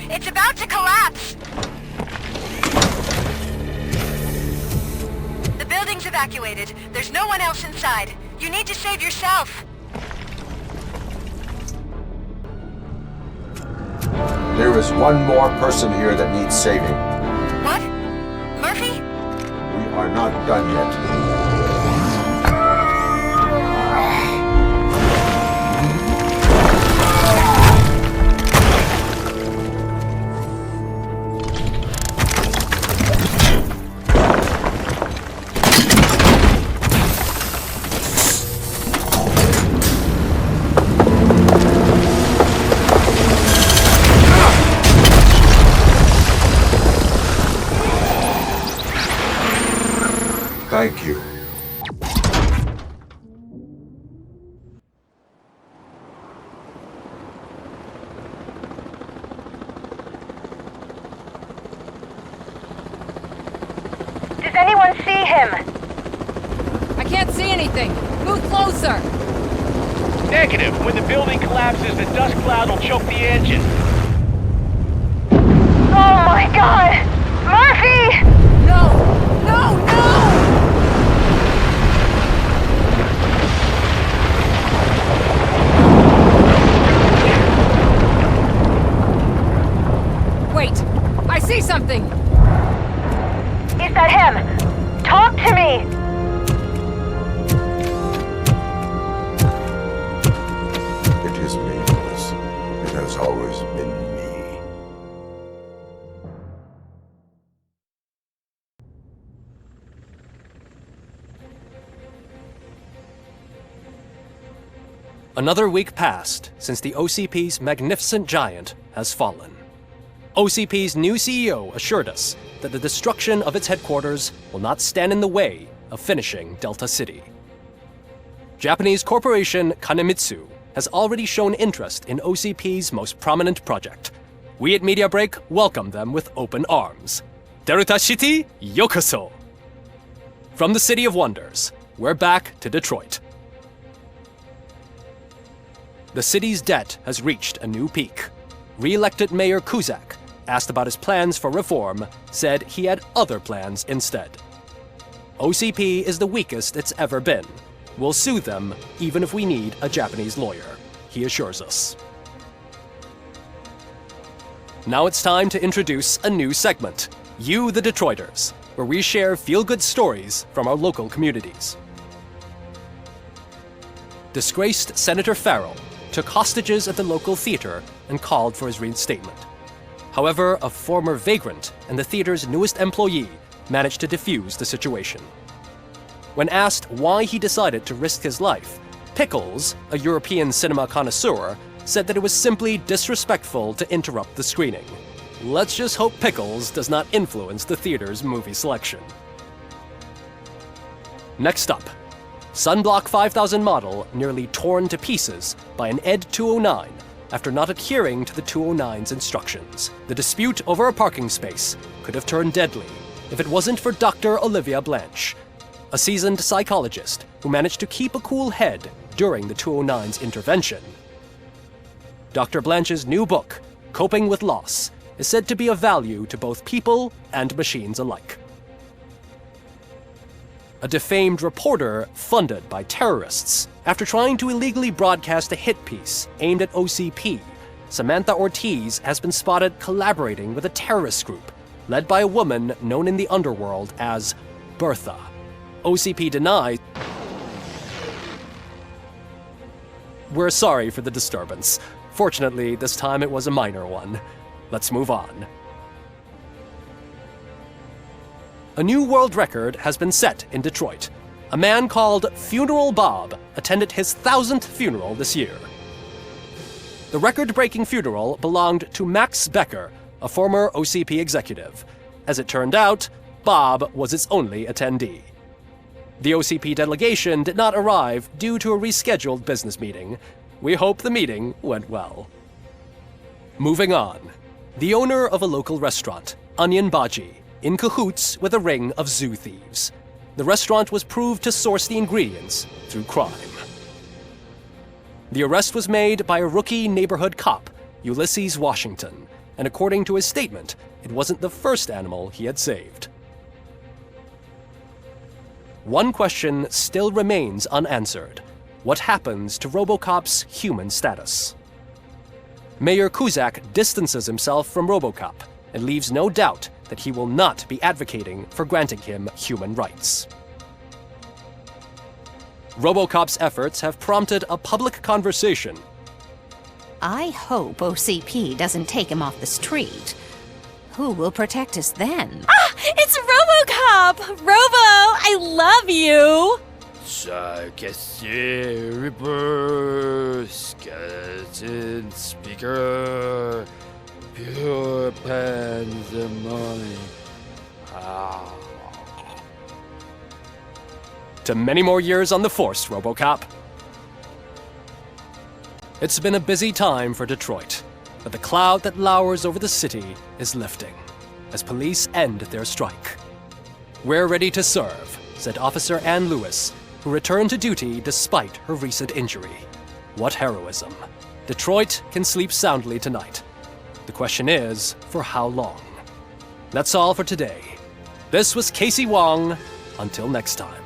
It's about to collapse! The building's evacuated. There's no one else inside. You need to save yourself. There is one more person here that needs saving. What? Murphy? We are not done yet. Thank you. Does anyone see him? I can't see anything. Move closer. Negative. When the building collapses, the dust cloud will choke the engine. Oh my god! Murphy! No! No! No! Wait! I see something! Is that him? Talk to me! It is me, Alice. It has always been me. Another week passed since the OCP's magnificent giant has fallen. OCP's new CEO assured us that the destruction of its headquarters will not stand in the way of finishing Delta City. Japanese corporation Kanemitsu has already shown interest in OCP's most prominent project. We at Media Break welcome them with open arms. Delta City, yokoso! From the City of Wonders, we're back to Detroit. The city's debt has reached a new peak. Re-elected Mayor Kuzak, asked about his plans for reform, said he had other plans instead. OCP is the weakest it's ever been. We'll sue them even if we need a Japanese lawyer, he assures us. Now it's time to introduce a new segment, You the Detroiters, where we share feel-good stories from our local communities. Disgraced Senator Farrell took hostages at the local theater and called for his reinstatement. However, a former vagrant and the theater's newest employee managed to defuse the situation. When asked why he decided to risk his life, Pickles, a European cinema connoisseur, said that it was simply disrespectful to interrupt the screening. Let's just hope Pickles does not influence the theater's movie selection. Next up, Sunblock 5000 model nearly torn to pieces by an ED 209 after not adhering to the 209's instructions. The dispute over a parking space could have turned deadly if it wasn't for Dr. Olivia Blanche, a seasoned psychologist who managed to keep a cool head during the 209's intervention. Dr. Blanche's new book, Coping with Loss, is said to be of value to both people and machines alike. A defamed reporter funded by terrorists. After trying to illegally broadcast a hit piece aimed at OCP, Samantha Ortiz has been spotted collaborating with a terrorist group led by a woman known in the underworld as Bertha. OCP denies. We're sorry for the disturbance. Fortunately, this time it was a minor one. Let's move on. A new world record has been set in Detroit. A man called Funeral Bob attended his 1000th funeral this year. The record-breaking funeral belonged to Max Becker, a former OCP executive. As it turned out, Bob was its only attendee. The OCP delegation did not arrive due to a rescheduled business meeting. We hope the meeting went well. Moving on. The owner of a local restaurant, Onion Baji, in cahoots with a ring of zoo thieves. The restaurant was proved to source the ingredients through crime. The arrest was made by a rookie neighborhood cop, Ulysses Washington, and according to his statement, it wasn't the first animal he had saved. One question still remains unanswered. What happens to RoboCop's human status? Mayor Kuzak distances himself from RoboCop and leaves no doubt that he will not be advocating for granting him human rights. RoboCop's efforts have prompted a public conversation. I hope OCP doesn't take him off the street. Who will protect us then? Ah! It's RoboCop! Robo, I love you! Reaper, skeleton speaker, pure pandemonium. To many more years on the force, RoboCop. It's been a busy time for Detroit, but the cloud that lowers over the city is lifting as police end their strike. We're ready to serve, said Officer Ann Lewis, who returned to duty despite her recent injury. What heroism. Detroit can sleep soundly tonight. The question is, for how long? That's all for today. This was Casey Wong. Until next time.